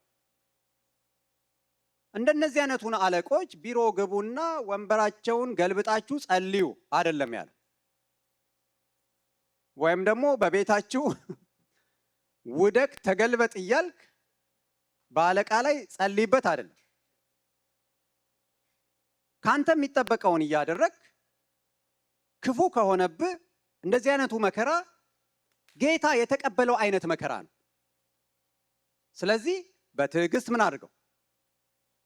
እንደነዚህ አይነቱን አለቆች ቢሮ ግቡና ወንበራቸውን ገልብጣችሁ ጸልዩ አይደለም ያለው። ወይም ደግሞ በቤታችሁ ውደቅ ተገልበጥ እያልክ በአለቃ ላይ ጸልይበት አይደለም። ካንተ የሚጠበቀውን እያደረግ ክፉ ከሆነብህ እንደዚህ አይነቱ መከራ ጌታ የተቀበለው አይነት መከራ ነው። ስለዚህ በትዕግስት ምን አድርገው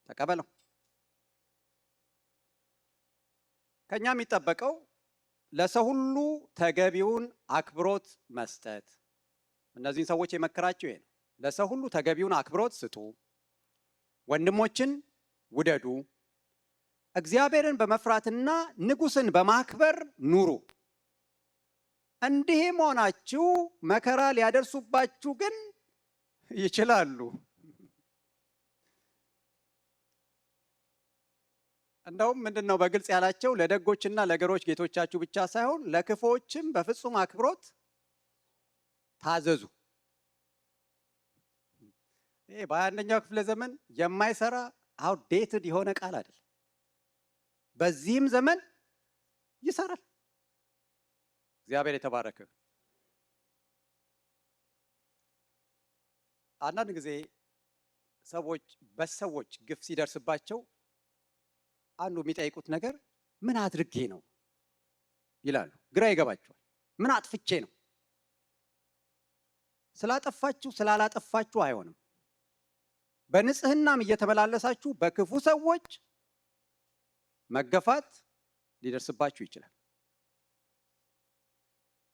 ተቀበለው። ከኛ የሚጠበቀው ለሰው ሁሉ ተገቢውን አክብሮት መስጠት። እነዚህን ሰዎች የመከራቸው ይሄ ነው። ለሰው ሁሉ ተገቢውን አክብሮት ስጡ፣ ወንድሞችን ውደዱ፣ እግዚአብሔርን በመፍራትና ንጉሥን በማክበር ኑሩ። እንዲህም ሆናችሁ መከራ ሊያደርሱባችሁ ግን ይችላሉ። እንደውም ምንድነው በግልጽ ያላቸው? ለደጎችና ለገሮች ጌቶቻችሁ ብቻ ሳይሆን ለክፎችም በፍጹም አክብሮት ታዘዙ። ይሄ በ21ኛው ክፍለ ዘመን የማይሰራ አውትዴትድ የሆነ ቃል አይደል። በዚህም ዘመን ይሰራል። እግዚአብሔር የተባረከ። አንዳንድ ጊዜ ሰዎች በሰዎች ግፍ ሲደርስባቸው አንዱ የሚጠይቁት ነገር ምን አድርጌ ነው ይላሉ። ግራ ይገባቸዋል። ምን አጥፍቼ ነው? ስላጠፋችሁ ስላላጠፋችሁ አይሆንም። በንጽህናም እየተመላለሳችሁ በክፉ ሰዎች መገፋት ሊደርስባችሁ ይችላል።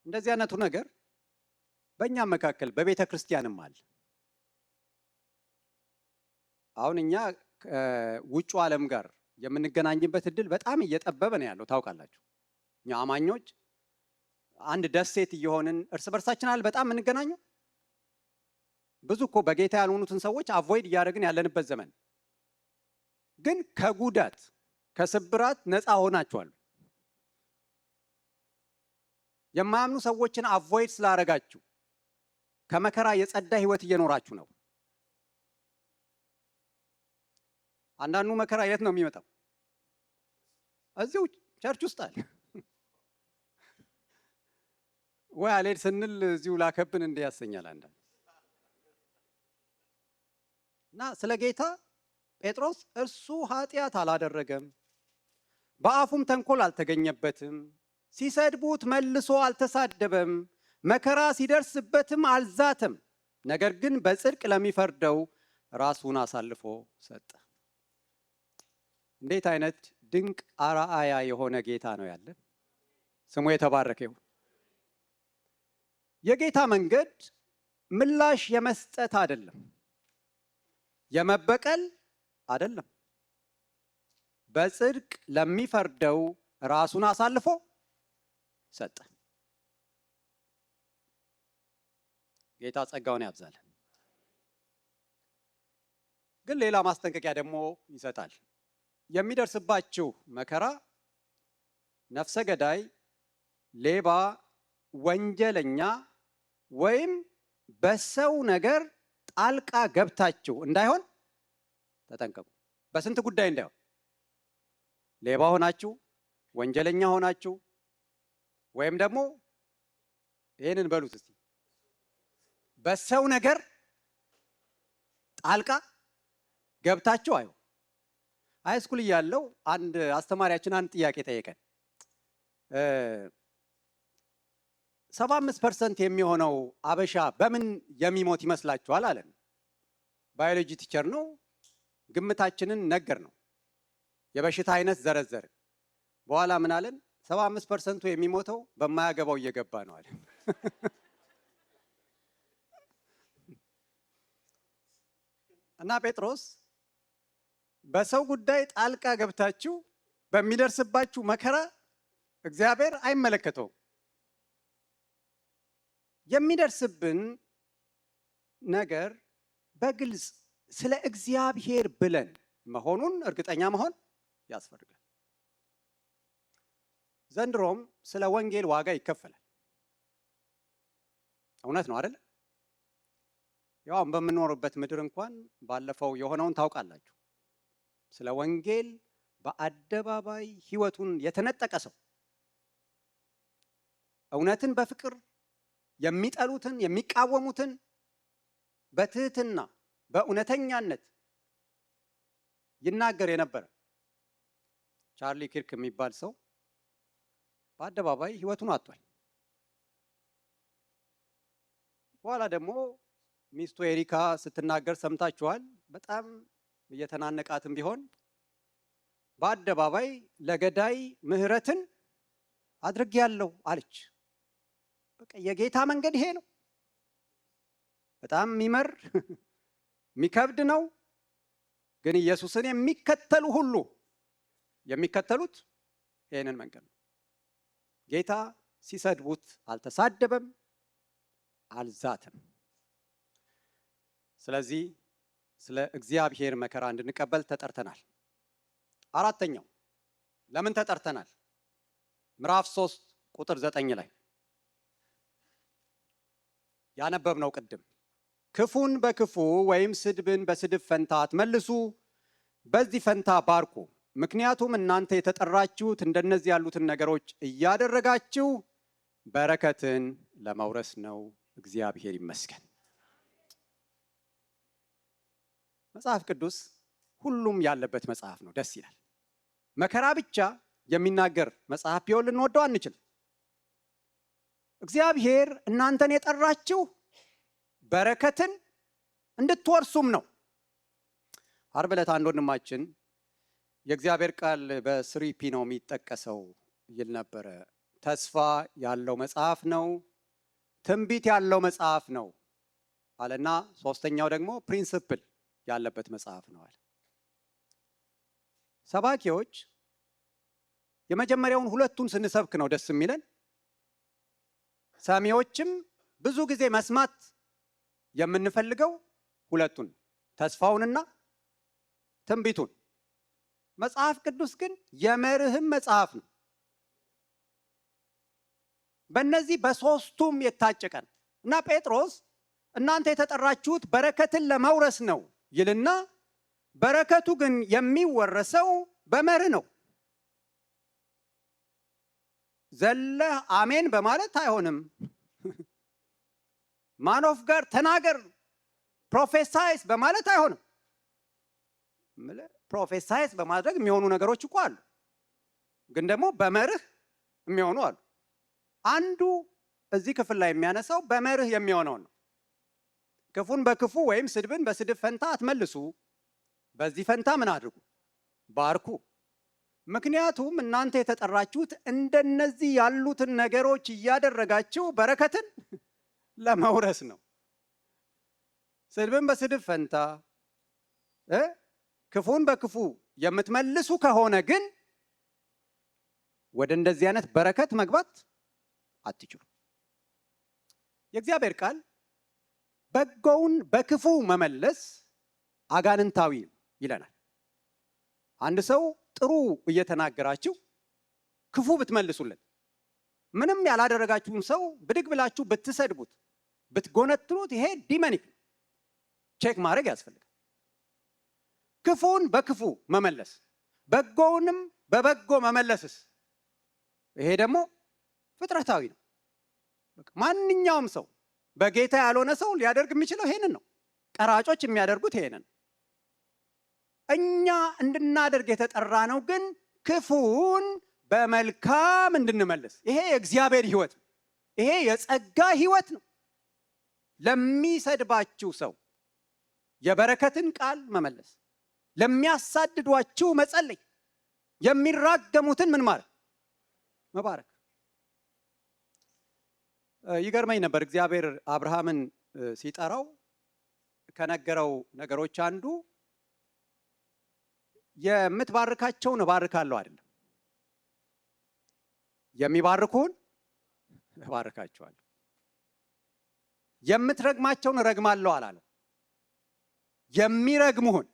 እንደዚህ አይነቱ ነገር በእኛም መካከል በቤተ ክርስቲያንም አለ። አሁን እኛ ውጩ ዓለም ጋር የምንገናኝበት እድል በጣም እየጠበበ ነው ያለው። ታውቃላችሁ፣ እኛ አማኞች አንድ ደሴት እየሆንን እርስ በርሳችን አለ በጣም የምንገናኘው። ብዙ እኮ በጌታ ያልሆኑትን ሰዎች አቮይድ እያደረግን ያለንበት ዘመን፣ ግን ከጉዳት ከስብራት ነፃ ሆናችኋል። የማያምኑ ሰዎችን አቮይድ ስላደረጋችሁ ከመከራ የጸዳ ህይወት እየኖራችሁ ነው። አንዳንዱ መከራ የት ነው የሚመጣው? እዚሁ ቸርች ውስጥ አለ። ወይ አልሄድ ስንል እዚሁ ላከብን እንደ ያሰኛል አንዳንድ። እና ስለ ጌታ ጴጥሮስ እርሱ ኃጢአት አላደረገም፣ በአፉም ተንኮል አልተገኘበትም፣ ሲሰድቡት መልሶ አልተሳደበም፣ መከራ ሲደርስበትም አልዛተም፣ ነገር ግን በጽድቅ ለሚፈርደው ራሱን አሳልፎ ሰጠ። እንዴት አይነት ድንቅ አርአያ የሆነ ጌታ ነው ያለን! ስሙ የተባረከ ይሁን። የጌታ መንገድ ምላሽ የመስጠት አይደለም፣ የመበቀል አይደለም። በጽድቅ ለሚፈርደው ራሱን አሳልፎ ሰጠ። ጌታ ጸጋውን ያብዛል። ግን ሌላ ማስጠንቀቂያ ደግሞ ይሰጣል። የሚደርስባችሁ መከራ ነፍሰ ገዳይ፣ ሌባ፣ ወንጀለኛ ወይም በሰው ነገር ጣልቃ ገብታችሁ እንዳይሆን ተጠንቀቁ። በስንት ጉዳይ እንዳይሆን፣ ሌባ ሆናችሁ፣ ወንጀለኛ ሆናችሁ ወይም ደግሞ ይሄንን በሉት እስቲ በሰው ነገር ጣልቃ ገብታችሁ አይሆን። ሃይስኩል እያለሁ አንድ አስተማሪያችን አንድ ጥያቄ ጠየቀን። 75% የሚሆነው አበሻ በምን የሚሞት ይመስላችኋል አለን። ባዮሎጂ ቲቸር ነው። ግምታችንን ነገር ነው። የበሽታ አይነት ዘረዘርን። በኋላ ምን አለን? 75% የሚሞተው በማያገባው እየገባ ነው አለን። እና ጴጥሮስ በሰው ጉዳይ ጣልቃ ገብታችሁ በሚደርስባችሁ መከራ እግዚአብሔር አይመለከተውም። የሚደርስብን ነገር በግልጽ ስለ እግዚአብሔር ብለን መሆኑን እርግጠኛ መሆን ያስፈልጋል። ዘንድሮም ስለ ወንጌል ዋጋ ይከፈላል። እውነት ነው አይደል? ያው በምንኖርበት ምድር እንኳን ባለፈው የሆነውን ታውቃላችሁ። ስለ ወንጌል በአደባባይ ህይወቱን የተነጠቀ ሰው፣ እውነትን በፍቅር የሚጠሉትን የሚቃወሙትን በትህትና በእውነተኛነት ይናገር የነበረ ቻርሊ ኪርክ የሚባል ሰው በአደባባይ ህይወቱን አጥቷል። በኋላ ደግሞ ሚስቱ ኤሪካ ስትናገር ሰምታችኋል። በጣም እየተናነቃትም ቢሆን በአደባባይ ለገዳይ ምህረትን አድርጌያለሁ አለች። በቃ የጌታ መንገድ ይሄ ነው። በጣም የሚመር የሚከብድ ነው። ግን ኢየሱስን የሚከተሉ ሁሉ የሚከተሉት ይሄንን መንገድ ነው። ጌታ ሲሰድቡት አልተሳደበም፣ አልዛተም። ስለዚህ ስለ እግዚአብሔር መከራ እንድንቀበል ተጠርተናል። አራተኛው ለምን ተጠርተናል? ምዕራፍ 3 ቁጥር 9 ላይ ያነበብነው ቅድም ክፉን በክፉ ወይም ስድብን በስድብ ፈንታ አትመልሱ፣ በዚህ ፈንታ ባርኩ፣ ምክንያቱም እናንተ የተጠራችሁት እንደነዚህ ያሉትን ነገሮች እያደረጋችሁ በረከትን ለመውረስ ነው። እግዚአብሔር ይመስገን። መጽሐፍ ቅዱስ ሁሉም ያለበት መጽሐፍ ነው። ደስ ይላል። መከራ ብቻ የሚናገር መጽሐፍ ቢሆን ልንወደው አንችልም። እግዚአብሔር እናንተን የጠራችሁ በረከትን እንድትወርሱም ነው። ዓርብ ዕለት አንድ ወንድማችን የእግዚአብሔር ቃል በስሪፒ ነው የሚጠቀሰው ይል ነበረ። ተስፋ ያለው መጽሐፍ ነው፣ ትንቢት ያለው መጽሐፍ ነው አለና ሶስተኛው ደግሞ ፕሪንሲፕል ያለበት መጽሐፍ ነው አለ። ሰባኪዎች የመጀመሪያውን ሁለቱን ስንሰብክ ነው ደስ የሚለን። ሰሚዎችም ብዙ ጊዜ መስማት የምንፈልገው ሁለቱን፣ ተስፋውንና ትንቢቱን። መጽሐፍ ቅዱስ ግን የመርህም መጽሐፍ ነው። በእነዚህ በሶስቱም የታጨቀ ነው እና ጴጥሮስ እናንተ የተጠራችሁት በረከትን ለመውረስ ነው ይልና በረከቱ ግን የሚወረሰው በመርህ ነው። ዘለህ አሜን በማለት አይሆንም። ማኖፍ ጋር ተናገር ፕሮፌሳይስ በማለት አይሆንም። ፕሮፌሳይስ በማድረግ የሚሆኑ ነገሮች እኮ አሉ፣ ግን ደግሞ በመርህ የሚሆኑ አሉ። አንዱ እዚህ ክፍል ላይ የሚያነሳው በመርህ የሚሆነው ነው። ክፉን በክፉ ወይም ስድብን በስድብ ፈንታ አትመልሱ፣ በዚህ ፈንታ ምን አድርጉ? ባርኩ። ምክንያቱም እናንተ የተጠራችሁት እንደነዚህ ያሉትን ነገሮች እያደረጋችሁ በረከትን ለመውረስ ነው። ስድብን በስድብ ፈንታ ክፉን በክፉ የምትመልሱ ከሆነ ግን ወደ እንደዚህ አይነት በረከት መግባት አትችሉ። የእግዚአብሔር ቃል በጎውን በክፉ መመለስ አጋንንታዊ ነው ይለናል። አንድ ሰው ጥሩ እየተናገራችሁ ክፉ ብትመልሱለት፣ ምንም ያላደረጋችሁን ሰው ብድግ ብላችሁ ብትሰድቡት ብትጎነትኑት፣ ይሄ ዲመኒክ ነው። ቼክ ማድረግ ያስፈልጋል። ክፉን በክፉ መመለስ፣ በጎውንም በበጎ መመለስስ፣ ይሄ ደግሞ ፍጥረታዊ ነው። ማንኛውም ሰው በጌታ ያልሆነ ሰው ሊያደርግ የሚችለው ይሄንን ነው። ቀራጮች የሚያደርጉት ይሄንን። እኛ እንድናደርግ የተጠራ ነው ግን ክፉን በመልካም እንድንመልስ። ይሄ የእግዚአብሔር ሕይወት ነው። ይሄ የጸጋ ሕይወት ነው። ለሚሰድባችሁ ሰው የበረከትን ቃል መመለስ፣ ለሚያሳድዷችሁ መጸለይ፣ የሚራገሙትን ምን ማለት መባረክ። ይገርመኝ ነበር እግዚአብሔር አብርሃምን ሲጠራው ከነገረው ነገሮች አንዱ የምትባርካቸውን እባርካለሁ አይደለም፣ የሚባርኩን እባርካቸዋለሁ። የምትረግማቸውን እረግማለሁ አላለም። የሚረግሙህን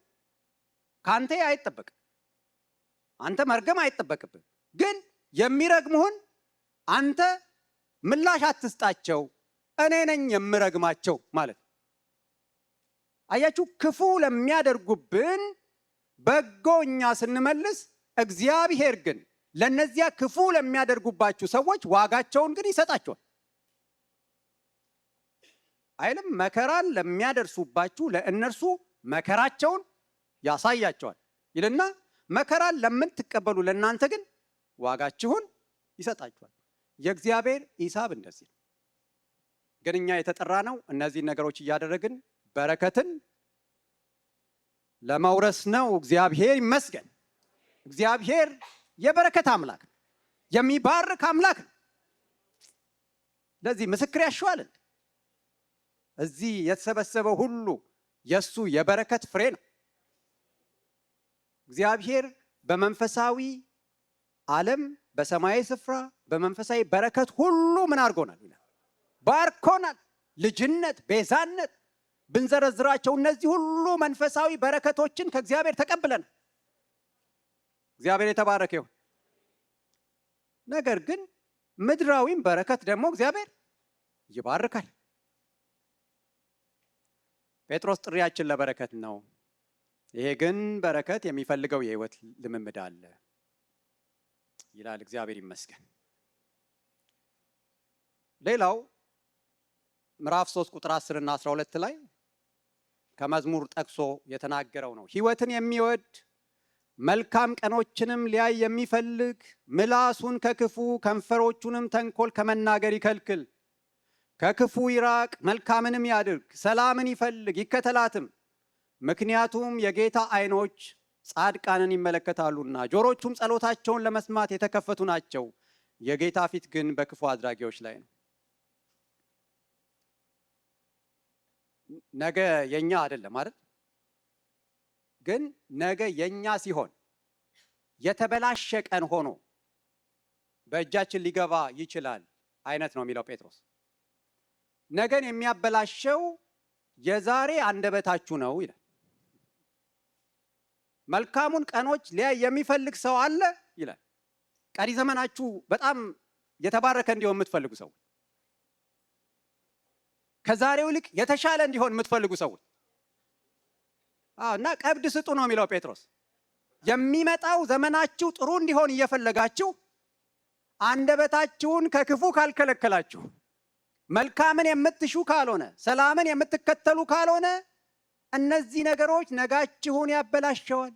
ካንተ አይጠበቅም፣ አንተ መርገም አይጠበቅብም። ግን የሚረግሙህን አንተ ምላሽ አትስጣቸው፣ እኔ ነኝ የምረግማቸው ማለት ነው። አያችሁ፣ ክፉ ለሚያደርጉብን በጎ እኛ ስንመልስ፣ እግዚአብሔር ግን ለነዚያ ክፉ ለሚያደርጉባችሁ ሰዎች ዋጋቸውን ግን ይሰጣቸዋል አይልም? መከራን ለሚያደርሱባችሁ ለእነርሱ መከራቸውን ያሳያቸዋል ይልና መከራን ለምትቀበሉ ለእናንተ ግን ዋጋችሁን ይሰጣችኋል። የእግዚአብሔር ሂሳብ እንደዚህ ነው። ግን እኛ የተጠራ ነው እነዚህ ነገሮች እያደረግን በረከትን ለመውረስ ነው። እግዚአብሔር ይመስገን። እግዚአብሔር የበረከት አምላክ ነው፣ የሚባርክ አምላክ ነው። ለዚህ ምስክር ያሻዋል። እዚህ የተሰበሰበው ሁሉ የሱ የበረከት ፍሬ ነው። እግዚአብሔር በመንፈሳዊ ዓለም በሰማያዊ ስፍራ በመንፈሳዊ በረከት ሁሉ ምን አድርጎናል? ባርኮናል። ልጅነት፣ ቤዛነት ብንዘረዝራቸው እነዚህ ሁሉ መንፈሳዊ በረከቶችን ከእግዚአብሔር ተቀብለን እግዚአብሔር የተባረከ ይሁን። ነገር ግን ምድራዊም በረከት ደግሞ እግዚአብሔር ይባርካል። ጴጥሮስ ጥሪያችን ለበረከት ነው። ይሄ ግን በረከት የሚፈልገው የህይወት ልምምድ አለ ይላል። እግዚአብሔር ይመስገን። ሌላው ምዕራፍ 3 ቁጥር 10 እና 12 ላይ ከመዝሙር ጠቅሶ የተናገረው ነው። ህይወትን የሚወድ መልካም ቀኖችንም ሊያይ የሚፈልግ ምላሱን ከክፉ ከንፈሮቹንም ተንኮል ከመናገር ይከልክል። ከክፉ ይራቅ፣ መልካምንም ያድርግ፣ ሰላምን ይፈልግ ይከተላትም። ምክንያቱም የጌታ ዓይኖች ጻድቃንን ይመለከታሉና ጆሮቹም ጸሎታቸውን ለመስማት የተከፈቱ ናቸው። የጌታ ፊት ግን በክፉ አድራጊዎች ላይ ነው። ነገ የኛ አይደለም አይደል? ግን ነገ የኛ ሲሆን የተበላሸ ቀን ሆኖ በእጃችን ሊገባ ይችላል አይነት ነው የሚለው ጴጥሮስ። ነገን የሚያበላሸው የዛሬ አንደበታችሁ ነው ይላል። መልካሙን ቀኖች ሊያይ የሚፈልግ ሰው አለ ይላል። ቀሪ ዘመናችሁ በጣም የተባረከ እንዲሆን የምትፈልጉ ሰው፣ ከዛሬው ይልቅ የተሻለ እንዲሆን የምትፈልጉ ሰዎች እና ቀብድ ስጡ ነው የሚለው ጴጥሮስ። የሚመጣው ዘመናችሁ ጥሩ እንዲሆን እየፈለጋችሁ አንደበታችሁን ከክፉ ካልከለከላችሁ፣ መልካምን የምትሹ ካልሆነ፣ ሰላምን የምትከተሉ ካልሆነ እነዚህ ነገሮች ነጋችሁን ያበላሸዋል።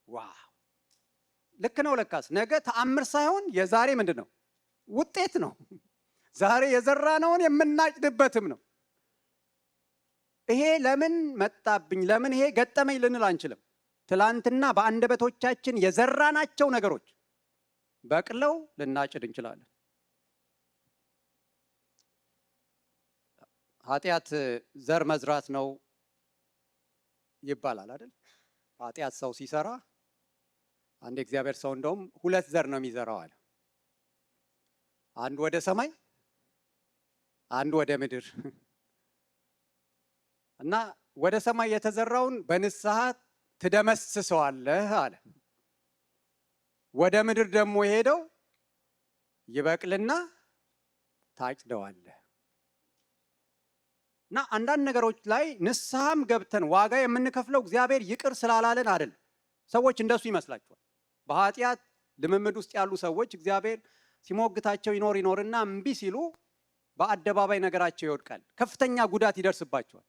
ዋው! ልክ ነው። ለካስ ነገ ተአምር ሳይሆን የዛሬ ምንድን ነው? ውጤት ነው። ዛሬ የዘራነውን የምናጭድበትም ነው። ይሄ ለምን መጣብኝ፣ ለምን ይሄ ገጠመኝ ልንል አንችልም። ትላንትና በአንደበቶቻችን የዘራናቸው ነገሮች በቅለው ልናጭድ እንችላለን። ኃጢአት ዘር መዝራት ነው ይባላል አይደል? ኃጢአት ሰው ሲሰራ አንድ እግዚአብሔር ሰው እንደውም 2 ዘር ነው የሚዘራው አለ። አንዱ ወደ ሰማይ፣ አንዱ ወደ ምድር እና ወደ ሰማይ የተዘራውን በንስሐ ትደመስሰዋለህ አለ። ወደ ምድር ደግሞ የሄደው ይበቅልና ታጭደዋለህ። እና አንዳንድ ነገሮች ላይ ንስሐም ገብተን ዋጋ የምንከፍለው እግዚአብሔር ይቅር ስላላለን አይደለም። ሰዎች እንደሱ ይመስላቸዋል። በኃጢአት ልምምድ ውስጥ ያሉ ሰዎች እግዚአብሔር ሲሞግታቸው ይኖርና እምቢ ሲሉ በአደባባይ ነገራቸው ይወድቃል። ከፍተኛ ጉዳት ይደርስባቸዋል።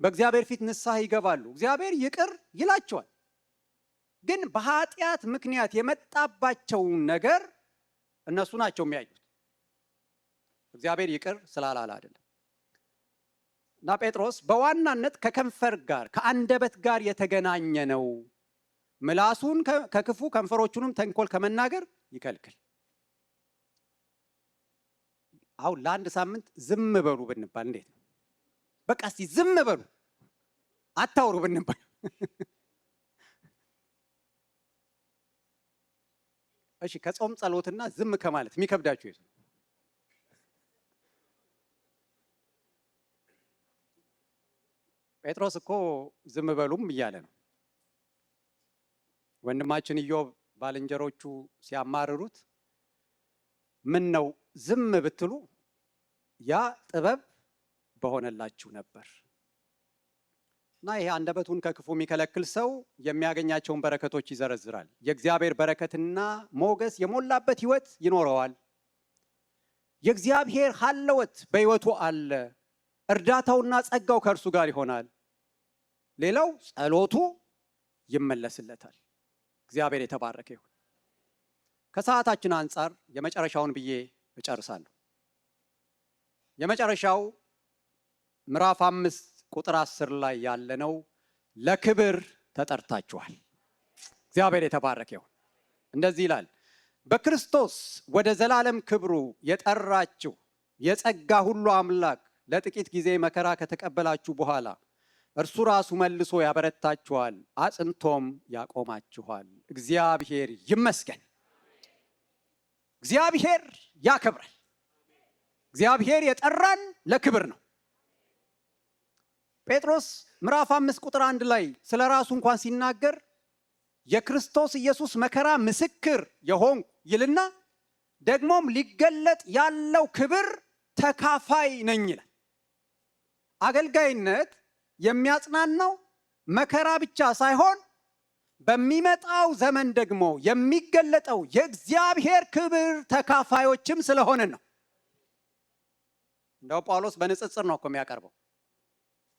በእግዚአብሔር ፊት ንስሐ ይገባሉ። እግዚአብሔር ይቅር ይላቸዋል። ግን በኃጢአት ምክንያት የመጣባቸውን ነገር እነሱ ናቸው የሚያዩት። እግዚአብሔር ይቅር ስላላለ አይደለም። እና ጴጥሮስ በዋናነት ከከንፈር ጋር ከአንደበት ጋር የተገናኘ ነው። ምላሱን ከክፉ ከንፈሮቹንም ተንኮል ከመናገር ይከልክል። አሁን ለአንድ ሳምንት ዝም በሉ ብንባል እንዴት ነው? በቃ እስቲ ዝም በሉ አታውሩ ብንባል እሺ፣ ከጾም ጸሎትና ዝም ከማለት የሚከብዳችሁ የት ነው? ጴጥሮስ እኮ ዝም በሉም እያለ ነው። ወንድማችን ኢዮብ ባልንጀሮቹ ሲያማርሩት ምን ነው ዝም ብትሉ ያ ጥበብ በሆነላችሁ ነበር። እና ይሄ አንደበቱን ከክፉ የሚከለክል ሰው የሚያገኛቸውን በረከቶች ይዘረዝራል። የእግዚአብሔር በረከትና ሞገስ የሞላበት ሕይወት ይኖረዋል። የእግዚአብሔር ሀለወት በሕይወቱ አለ። እርዳታውና ጸጋው ከእርሱ ጋር ይሆናል። ሌላው ጸሎቱ ይመለስለታል። እግዚአብሔር የተባረከ ይሁን። ከሰዓታችን አንጻር የመጨረሻውን ብዬ እጨርሳለሁ። የመጨረሻው ምዕራፍ 5 ቁጥር 10 ላይ ያለነው ለክብር ተጠርታችኋል። እግዚአብሔር የተባረከ ይሁን። እንደዚህ ይላል፣ በክርስቶስ ወደ ዘላለም ክብሩ የጠራችሁ የጸጋ ሁሉ አምላክ ለጥቂት ጊዜ መከራ ከተቀበላችሁ በኋላ እርሱ ራሱ መልሶ ያበረታችኋል፣ አጽንቶም ያቆማችኋል። እግዚአብሔር ይመስገን። እግዚአብሔር ያከብራል። እግዚአብሔር የጠራን ለክብር ነው። ጴጥሮስ ምዕራፍ 5 ቁጥር 1 ላይ ስለ ራሱ እንኳን ሲናገር የክርስቶስ ኢየሱስ መከራ ምስክር የሆንኩ ይልና ደግሞም ሊገለጥ ያለው ክብር ተካፋይ ነኝ ይላል። አገልጋይነት የሚያጽናናው መከራ ብቻ ሳይሆን በሚመጣው ዘመን ደግሞ የሚገለጠው የእግዚአብሔር ክብር ተካፋዮችም ስለሆነን ነው። እንደው ጳውሎስ በንጽጽር ነው እኮ የሚያቀርበው።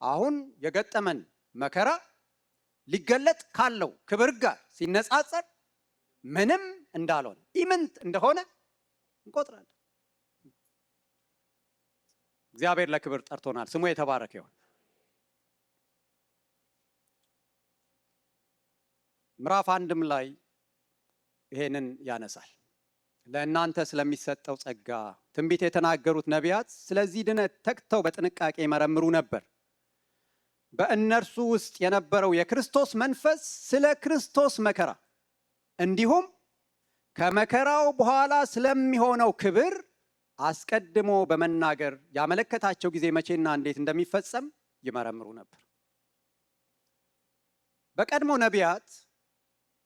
አሁን የገጠመን መከራ ሊገለጥ ካለው ክብር ጋር ሲነጻጸር ምንም እንዳልሆነ ኢምንት እንደሆነ እንቆጥራለን። እግዚአብሔር ለክብር ጠርቶናል። ስሙ የተባረከ ይሁን። ምዕራፍ 1ም ላይ ይሄንን ያነሳል። ለእናንተ ስለሚሰጠው ጸጋ ትንቢት የተናገሩት ነቢያት ስለዚህ ድነት ተግተው በጥንቃቄ ይመረምሩ ነበር። በእነርሱ ውስጥ የነበረው የክርስቶስ መንፈስ ስለ ክርስቶስ መከራ እንዲሁም ከመከራው በኋላ ስለሚሆነው ክብር አስቀድሞ በመናገር ያመለከታቸው ጊዜ መቼና እንዴት እንደሚፈጸም ይመረምሩ ነበር። በቀድሞ ነቢያት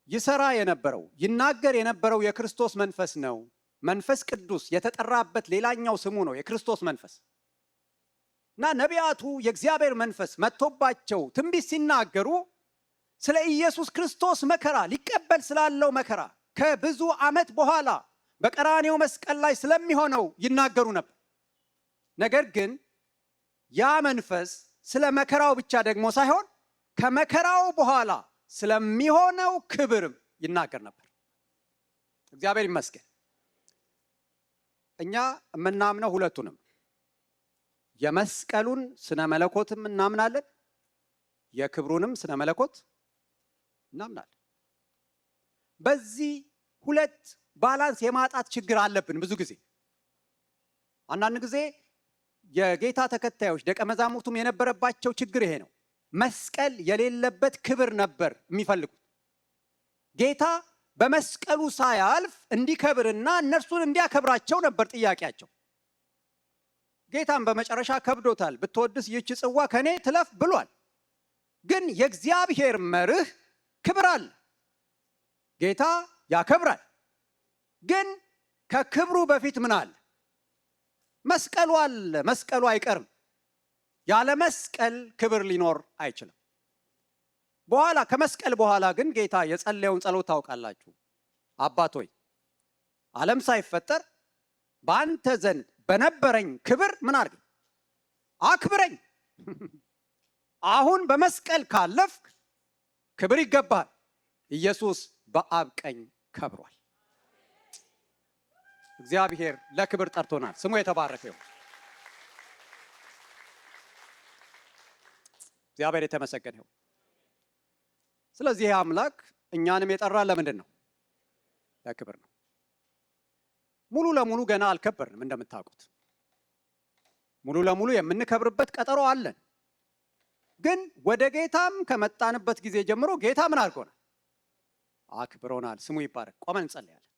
ይሰራ የነበረው ይናገር የነበረው የክርስቶስ መንፈስ ነው። መንፈስ ቅዱስ የተጠራበት ሌላኛው ስሙ ነው የክርስቶስ መንፈስ እና ነቢያቱ የእግዚአብሔር መንፈስ መጥቶባቸው ትንቢት ሲናገሩ ስለ ኢየሱስ ክርስቶስ መከራ ሊቀበል ስላለው መከራ ከብዙ ዓመት በኋላ በቀራንዮ መስቀል ላይ ስለሚሆነው ይናገሩ ነበር። ነገር ግን ያ መንፈስ ስለ መከራው ብቻ ደግሞ ሳይሆን ከመከራው በኋላ ስለሚሆነው ክብርም ይናገር ነበር። እግዚአብሔር ይመስገን። እኛ የምናምነው ሁለቱንም የመስቀሉን ስነ መለኮትም እናምናለን፣ የክብሩንም ስነ መለኮት እናምናለን። በዚህ ሁለት ባላንስ የማጣት ችግር አለብን። ብዙ ጊዜ አንዳንድ ጊዜ የጌታ ተከታዮች ደቀ መዛሙርቱም የነበረባቸው ችግር ይሄ ነው። መስቀል የሌለበት ክብር ነበር የሚፈልጉት። ጌታ በመስቀሉ ሳያልፍ እንዲከብርና እነርሱን እንዲያከብራቸው ነበር ጥያቄያቸው። ጌታም በመጨረሻ ከብዶታል። ብትወድስ ይህች ጽዋ ከኔ ትለፍ ብሏል። ግን የእግዚአብሔር መርህ ክብር አለ። ጌታ ያከብራል። ግን ከክብሩ በፊት ምን አለ? መስቀሉ አለ። መስቀሉ አይቀርም። ያለ መስቀል ክብር ሊኖር አይችልም። በኋላ ከመስቀል በኋላ ግን ጌታ የጸለየውን ጸሎት ታውቃላችሁ። አባት ሆይ ዓለም ሳይፈጠር በአንተ ዘንድ በነበረኝ ክብር ምን አድርገኝ? አክብረኝ። አሁን በመስቀል ካለፍክ ክብር ይገባል። ኢየሱስ በአብ ቀኝ ከብሯል። እግዚአብሔር ለክብር ጠርቶናል። ስሙ የተባረከ ይሁን። እግዚአብሔር የተመሰገነ ይሁን። ስለዚህ ይህ አምላክ እኛንም የጠራ ለምንድን ነው? ለክብር ነው። ሙሉ ለሙሉ ገና አልከበርንም። እንደምታውቁት ሙሉ ለሙሉ የምንከብርበት ቀጠሮ አለን። ግን ወደ ጌታም ከመጣንበት ጊዜ ጀምሮ ጌታ ምን አድርጎናል? አክብሮናል። ስሙ ይባረክ። ቆመን እንጸልያለን።